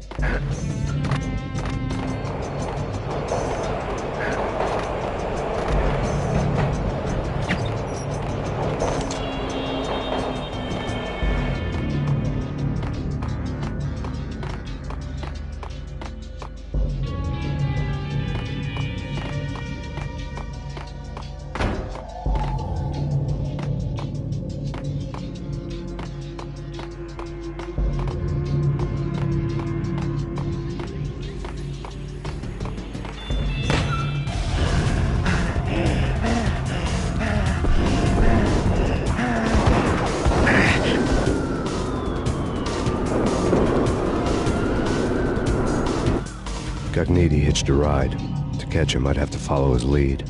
Speaker 2: Gognitti hitched a ride. To catch him, I'd have to follow his lead.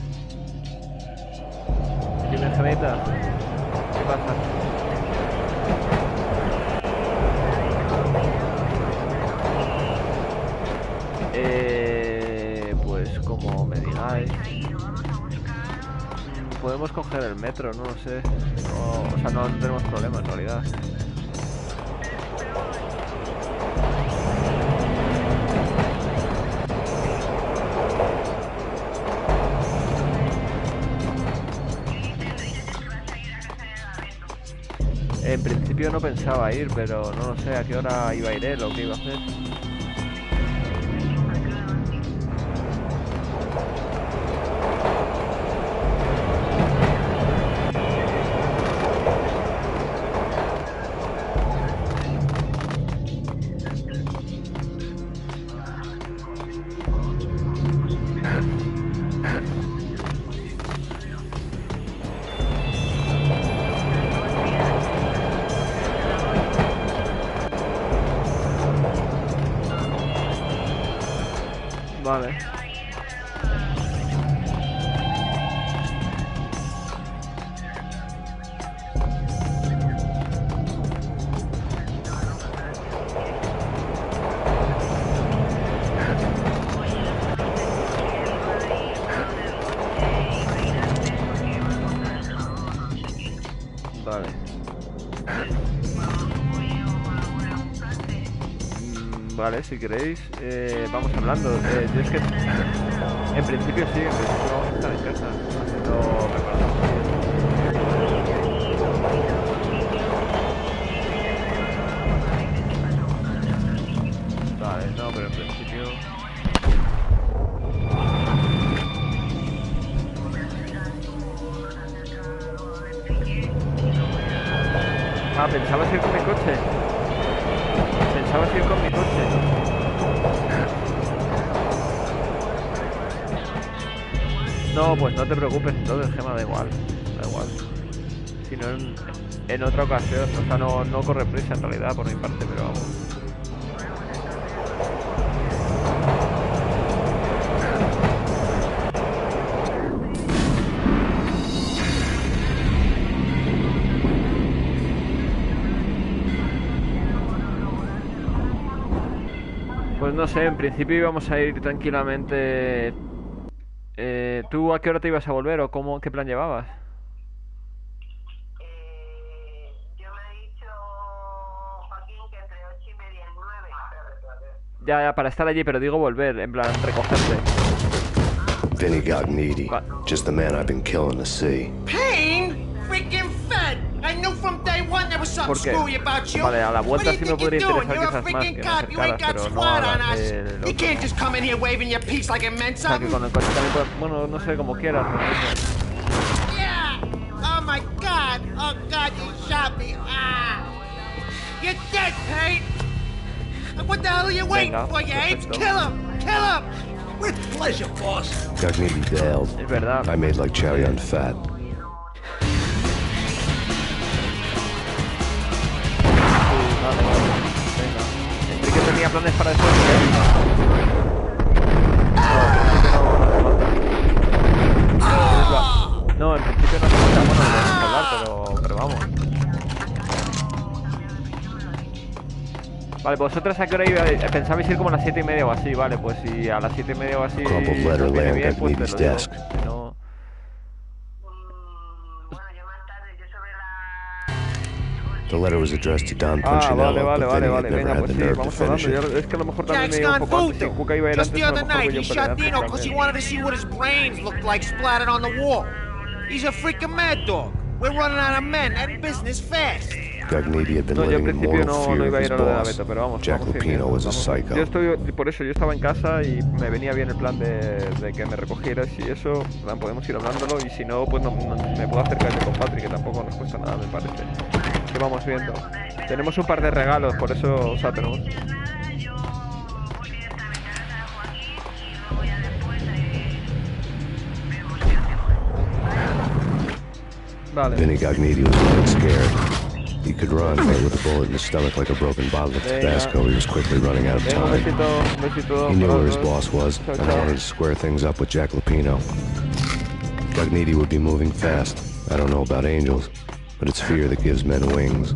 Speaker 1: Dime, Gemeta. ¿Qué pasa? Pues como me digáis. Podemos coger el metro, no lo sé. No, o sea, no tenemos problema en realidad. En principio no pensaba ir, pero no lo sé a qué hora iba a ir él o qué iba a hacer. Vale. Vale. Vale, si queréis, vamos hablando. Yo es que, en principio sí, vamos a estar en casa, haciendo preparación. Vale, no, pero en principio... Ah, pensabas ir con mi coche. Pensabas ir con mi coche. No, pues no te preocupes, entonces, Gemma, da igual. Da igual. Si no, en otra ocasión. O sea, no corre prisa en realidad por mi parte, pero vamos. Pues no sé, en principio íbamos a ir tranquilamente. ¿Tú a qué hora te ibas a volver o qué plan llevabas?
Speaker 17: Yo me he dicho, Joaquín, que entre 8:30 y 9.
Speaker 1: Ya, para estar allí, pero digo volver, en plan recogerte.
Speaker 2: Vinny Gognitti, just the man I've been killing to see.
Speaker 5: Payne, freaking fed. I knew from day one there was something screwy about you.
Speaker 1: Vale, a la vuelta sí me podría interesar
Speaker 5: You're a
Speaker 1: quizás más
Speaker 5: freaking
Speaker 1: que
Speaker 5: cop. You ain't got squad on us. You can't just come in here waving your piece like it meant something.
Speaker 1: Con el coche también bueno, no sé, como quieras.
Speaker 5: Yeah. Oh my God. Oh God, you shot me. Ah. You're dead, Payne. What the hell are you waiting for, you apes? Kill him. Kill him.
Speaker 15: With pleasure, boss.
Speaker 2: Gognitti bailed.
Speaker 1: Es verdad.
Speaker 2: I made like chow yun fat.
Speaker 1: Enrique tenía planes para después. No, en principio no hace falta, bueno, tenemos que hablar, pero vamos. Vale, vosotras a qué hora pensabais ir como a las 7:30 o así, vale, pues si a las 7:30 o así
Speaker 2: Crumpled letter lay on Gognitti's desk.
Speaker 1: Si no...
Speaker 2: The letter was addressed to Don Punchinello, but Vinny had never had the nerve to finish it.
Speaker 1: Es que a lo mejor también me
Speaker 5: Jack's
Speaker 1: iba un
Speaker 5: gone
Speaker 1: poco antes. Si
Speaker 5: voodoo.
Speaker 1: Cuca iba a ir
Speaker 5: Just
Speaker 1: antes,
Speaker 5: the
Speaker 1: a lo
Speaker 5: other
Speaker 1: mejor
Speaker 5: night,
Speaker 1: yo
Speaker 5: he
Speaker 1: pelear
Speaker 5: shot Dino
Speaker 1: antes
Speaker 5: because he
Speaker 1: también.
Speaker 5: wanted to see what his brains looked like splattered on the wall. He's a freaking mad dog. We're running out of men and business fast.
Speaker 2: Gognitti had been living in mortal fear of his boss. Jack Lupino was a psycho.
Speaker 1: Por eso yo estaba en casa y me venía bien el plan de que me recogieras y eso, plan, podemos ir hablándolo y si no, pues me puedo acercar con Patrick, que tampoco nos cuesta nada, me parece. Que vamos viendo. Tenemos un par de regalos, por eso, o sea, tenemos... Vale.
Speaker 2: Vinny Gognitti was getting scared. He could run, but with a bullet in his stomach like a broken bottle of Tabasco, he was quickly running out of time. He knew where his boss was, and I wanted to square things up with Jack Lupino. Gognitti would be moving fast. I don't know about angels, but it's fear that gives men wings.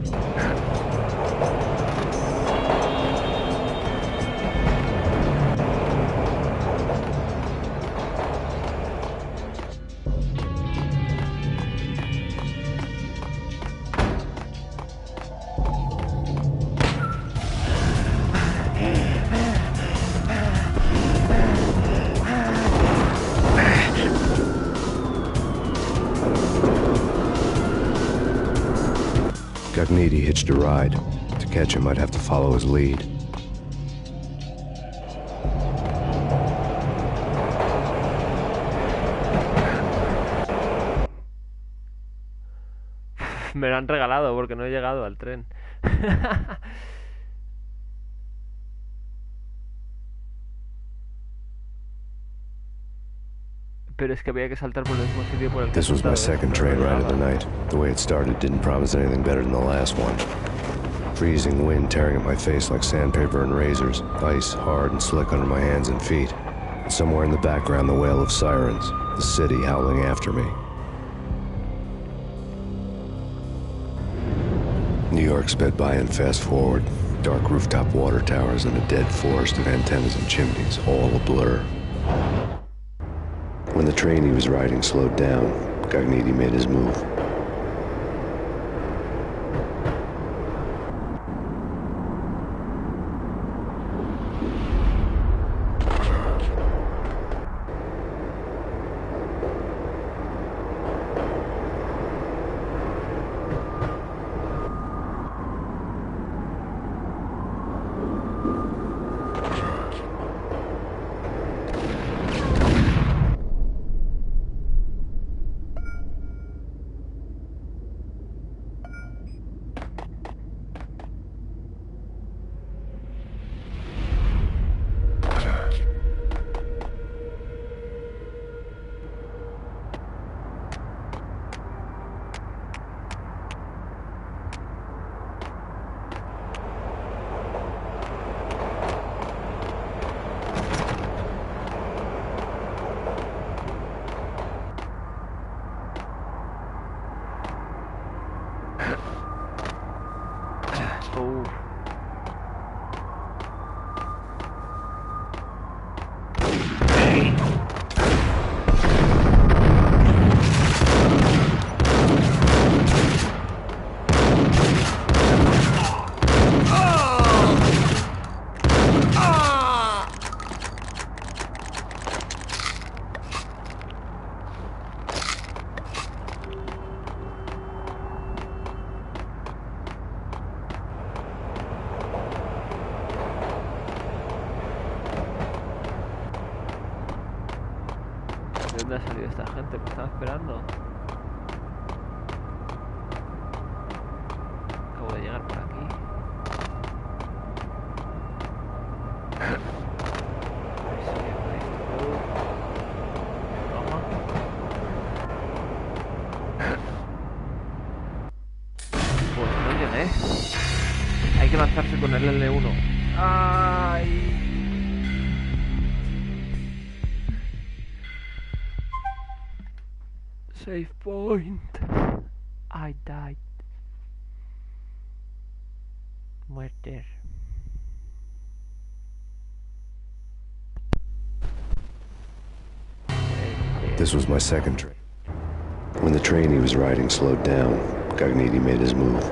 Speaker 2: Gognitti hitched a ride. To catch him, I'd have to follow his lead.
Speaker 1: Me lo han regalado porque no he llegado al tren. Pero es que había que saltar por el mismo sitio por el que
Speaker 2: This was my second train ride of the night. The way it started didn't promise anything better than the last one. Freezing wind tearing at my face like sandpaper and razors, ice hard and slick under my hands and feet. Somewhere in the background, the wail of sirens, the city howling after me. New York sped by in fast forward. Dark rooftop water towers and a dead forest of antennas and chimneys, all a blur. When the train he was riding slowed down, Gagniti made his move.
Speaker 1: ¿De dónde ha salido esta gente? ¿Me están esperando? Acabo de llegar por aquí. Pues no llegué. Hay que lanzarse con el L1. ¡Ay! Save point. I died. Muerte.
Speaker 2: This was my second train. When the train he was riding slowed down, Gagniti made his move.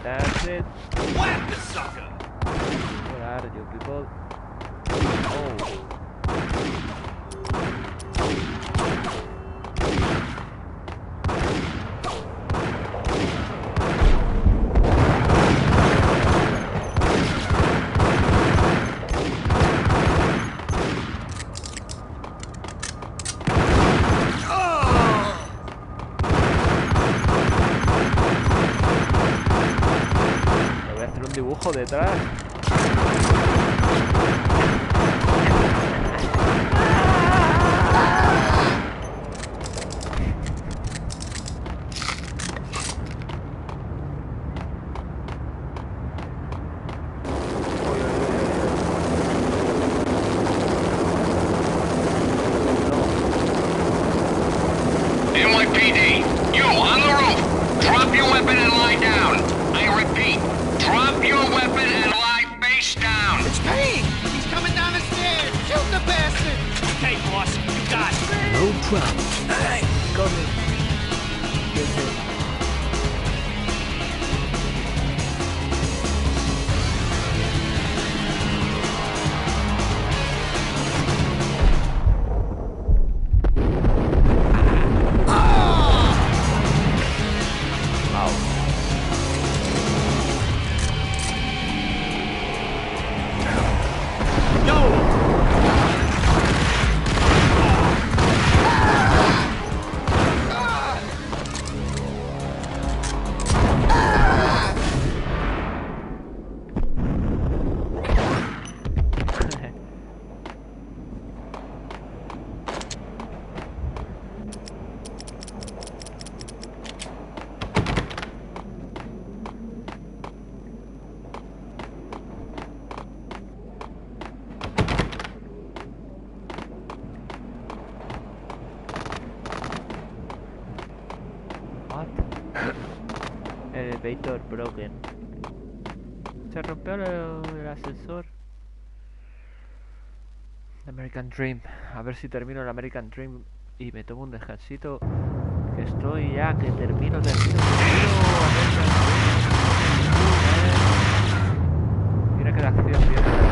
Speaker 1: That's it.
Speaker 11: Whack the sucker!
Speaker 1: Where are you people? Oh. Dibujo detrás.
Speaker 6: weapon and lie down. I repeat, drop your weapon and lie face down.
Speaker 5: It's Payne! He's coming down the stairs! Shoot the bastard!
Speaker 11: Okay, boss, you got it.
Speaker 12: No problem.
Speaker 11: Hey,
Speaker 1: Coming.
Speaker 18: Elevator broken. Se rompió el ascensor. American Dream. A ver si termino el American Dream y me tomo un descansito. Que estoy ya, que termino. Mira que la acción viene.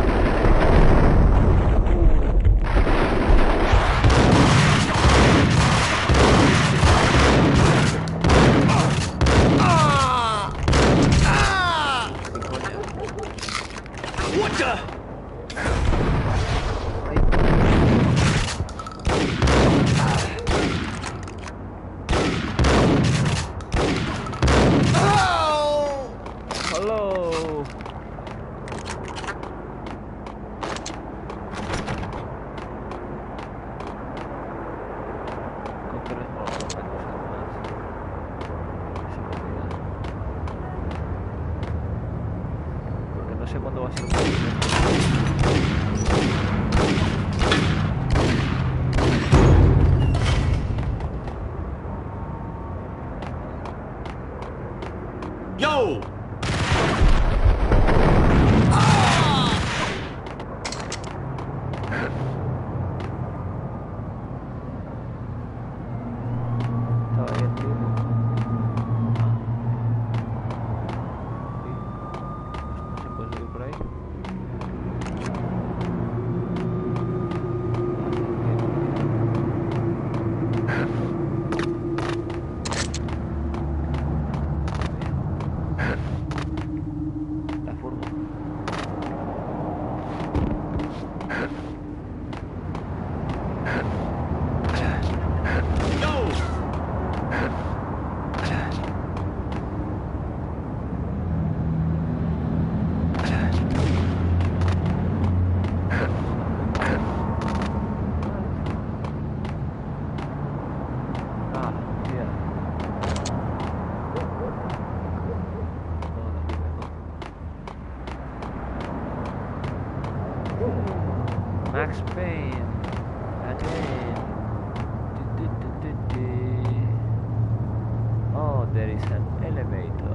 Speaker 11: Yo!
Speaker 18: Max Payne again. Oh, there is an elevator.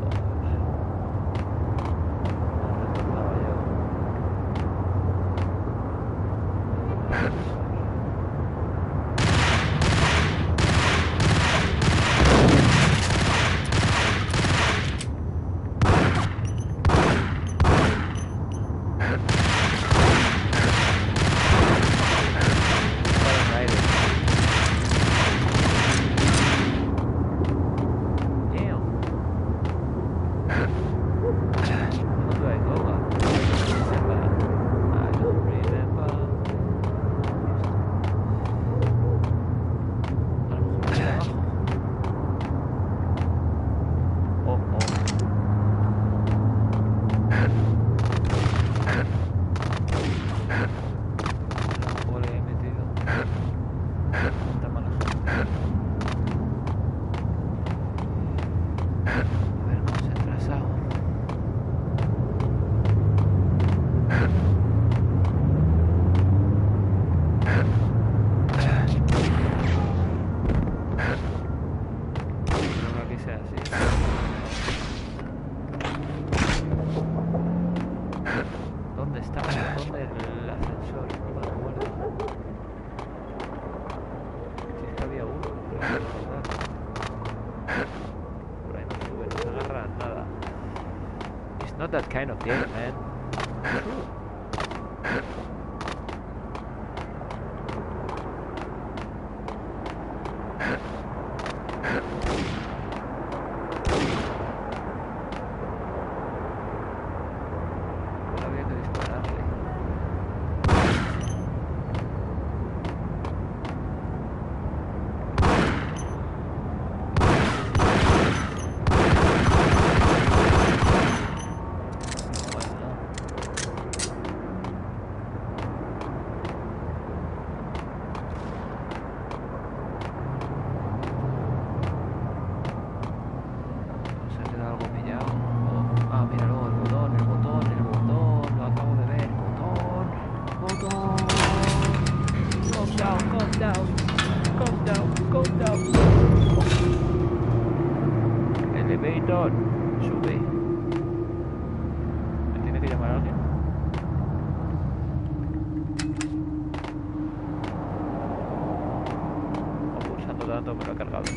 Speaker 18: ¿Dónde está el botón del ascensor? No me acuerdo. Si es que había uno, pero no me acuerdo. Por ahí no sube, no se agarra nada. It's not that kind of game, man. Había que dispararle. Se ha quedado algo pillado. Oh, ah, míralo, el botón, el botón, el botón. Lo acabo de ver. Botón, botón. Calm down, calm down. Calm down, calm down. Elevator. Sube. Me tiene que llamar alguien. O pulsando tanto me lo ha cargado.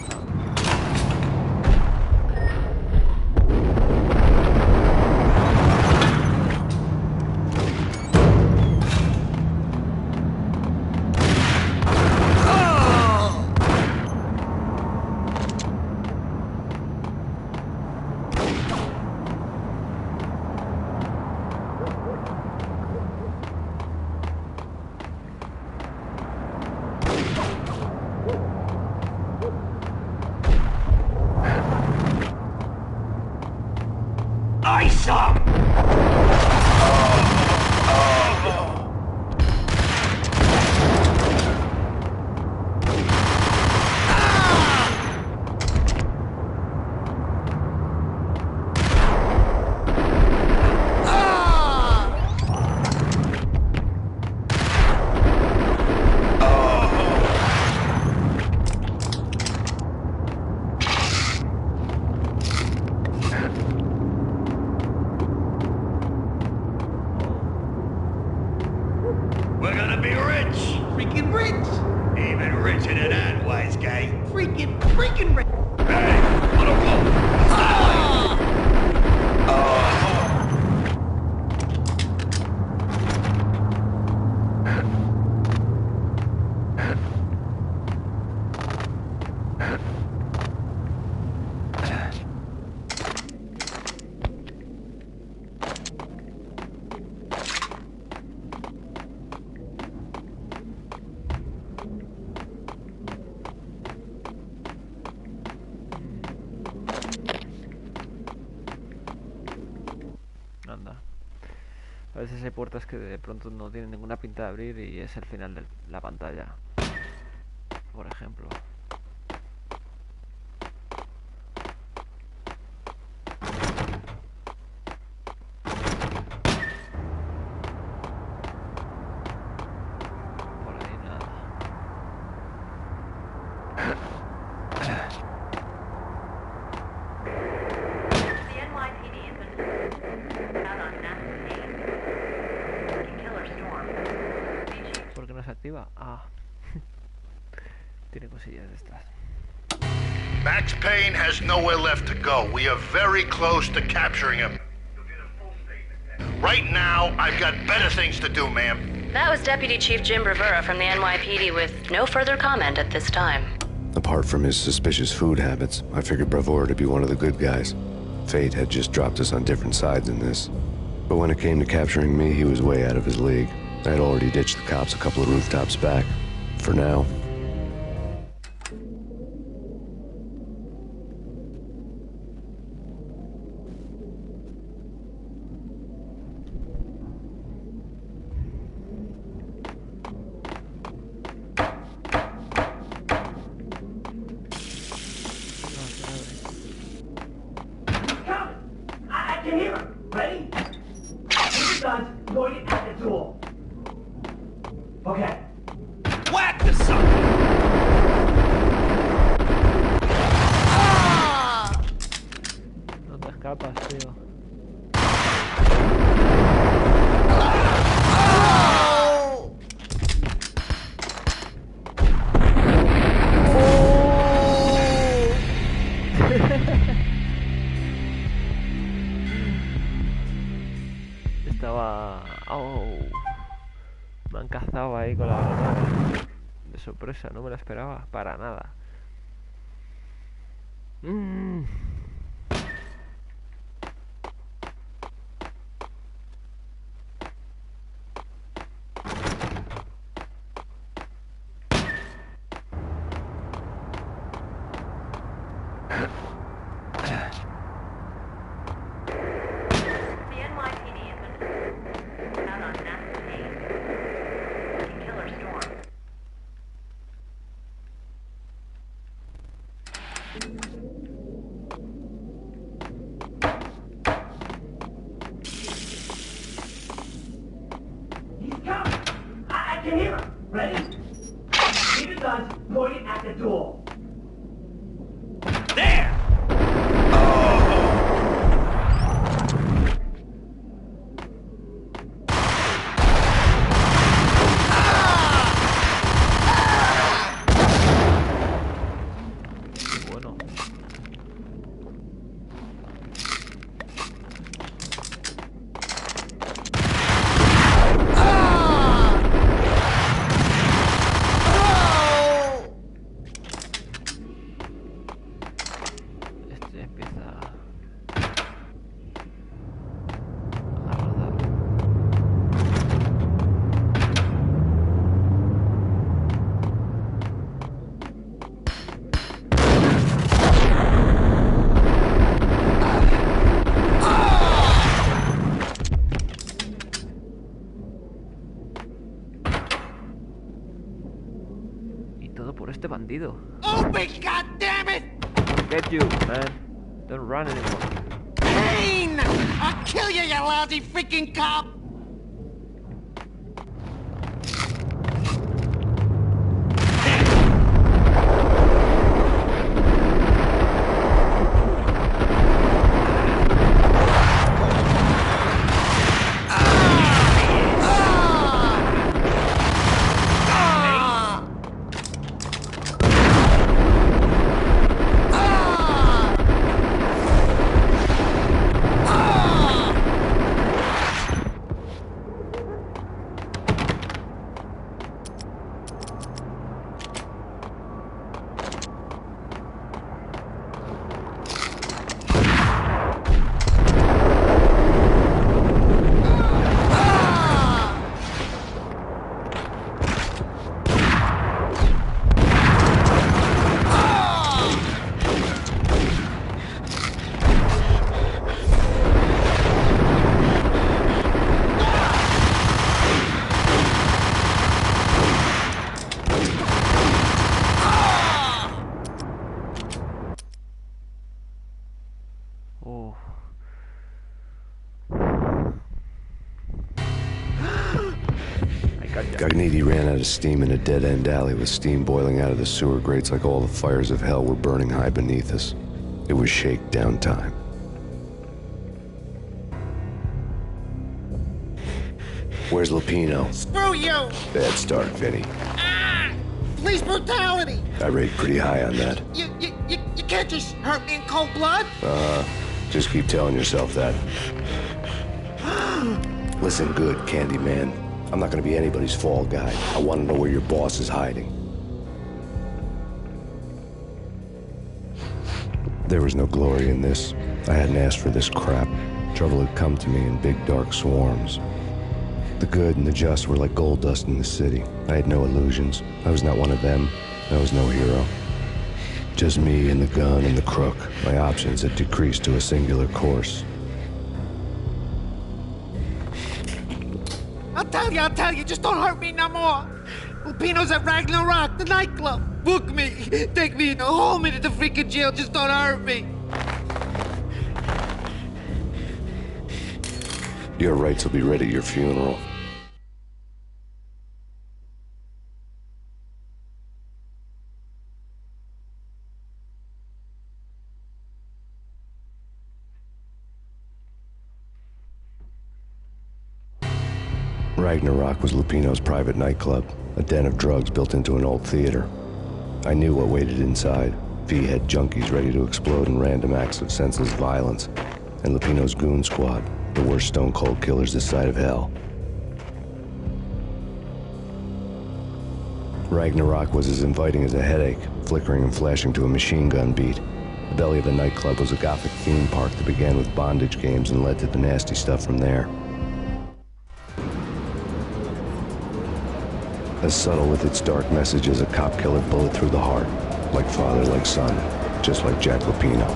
Speaker 11: Ice up! We're gonna be rich!
Speaker 5: Freaking rich!
Speaker 11: Even richer than that, wise guy.
Speaker 5: Freaking rich!
Speaker 11: Hey, on a roll!
Speaker 18: Anda. A veces hay puertas que de pronto no tienen ninguna pinta de abrir y es el final de la pantalla. Por ejemplo. Por ahí nada.
Speaker 9: The NYPD has been out on massive aid. Killer storm.
Speaker 18: ¿Por qué no se activa? Ah. Tiene cosillas de estas.
Speaker 6: Max Payne has nowhere left to go. We are very close to capturing him. Right now, I've got better things to do, ma'am.
Speaker 9: That was Deputy Chief Jim Rivera from the NYPD with no further comment at this time.
Speaker 2: Apart from his suspicious food habits, I figured Bravura to be one of the good guys. Fate had just dropped us on different sides in this. But when it came to capturing me, he was way out of his league. I had already ditched the cops a couple of rooftops back. For now.
Speaker 5: I can hear him. Ready? Keep your guns pointed at the door. Okay.
Speaker 11: Whack the sucker!
Speaker 18: capas, tío. Estaba... Oh. Me han cazado ahí con la granada. De sorpresa, no me la esperaba para nada.
Speaker 11: I can hear him. Ready? Keep your guns pointed at the door. There!
Speaker 18: Bueno. Este empieza a rodar. Y todo por este bandido.
Speaker 5: Open, goddammit!
Speaker 18: Get you, man. Don't run anymore.
Speaker 5: Payne! I'll kill you, you lousy freaking cop!
Speaker 18: Oh.
Speaker 2: Gagniti ran out of steam in a dead-end alley with steam boiling out of the sewer grates like all the fires of hell were burning high beneath us. It was shakedown time. Where's Lupino?
Speaker 5: Screw you!
Speaker 2: Bad start, Vinny.
Speaker 5: Police brutality!
Speaker 2: I rate pretty high on that.
Speaker 5: You can't just hurt me in cold blood!
Speaker 2: Just keep telling yourself that. Listen good, Candyman. I'm not gonna be anybody's fall guy. I want to know where your boss is hiding. There was no glory in this. I hadn't asked for this crap. Trouble had come to me in big dark swarms. The good and the just were like gold dust in the city. I had no illusions. I was not one of them. I was no hero. Just me and the gun and the crook. My options had decreased to a singular course.
Speaker 5: I'll tell you, just don't hurt me no more. Lupino's at Ragnarok, the nightclub. Book me, take me, hold me to the freaking jail, just don't hurt me.
Speaker 2: Your rights will be read at your funeral. Ragnarok was Lupino's private nightclub, a den of drugs built into an old theater. I knew what waited inside. V-head junkies ready to explode in random acts of senseless violence, and Lupino's goon squad, the worst stone-cold killers this side of hell. Ragnarok was as inviting as a headache, flickering and flashing to a machine gun beat. The belly of the nightclub was a gothic theme park that began with bondage games and led to the nasty stuff from there. As subtle with its dark message as a cop-killer bullet through the heart, like father, like son, just like Jack Lupino.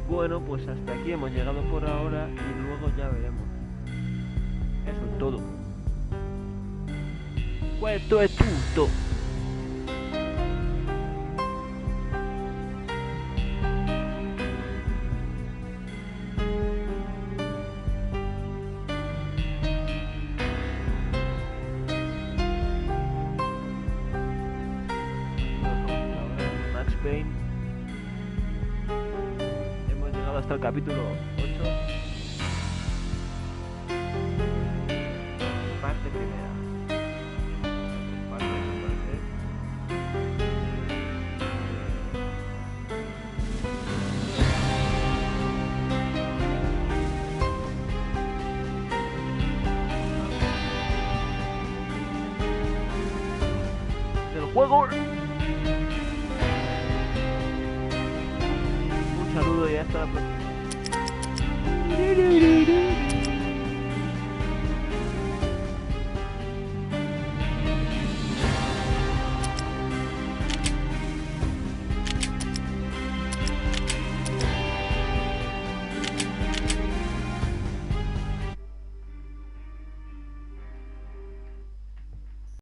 Speaker 18: Bueno, pues hasta aquí hemos llegado por ahora y luego ya veremos. Eso es todo. Questo è tutto. Max Payne. Hasta el capítulo 8, parte primera. Parte, me parece. Del juego. Un saludo y hasta la próxima.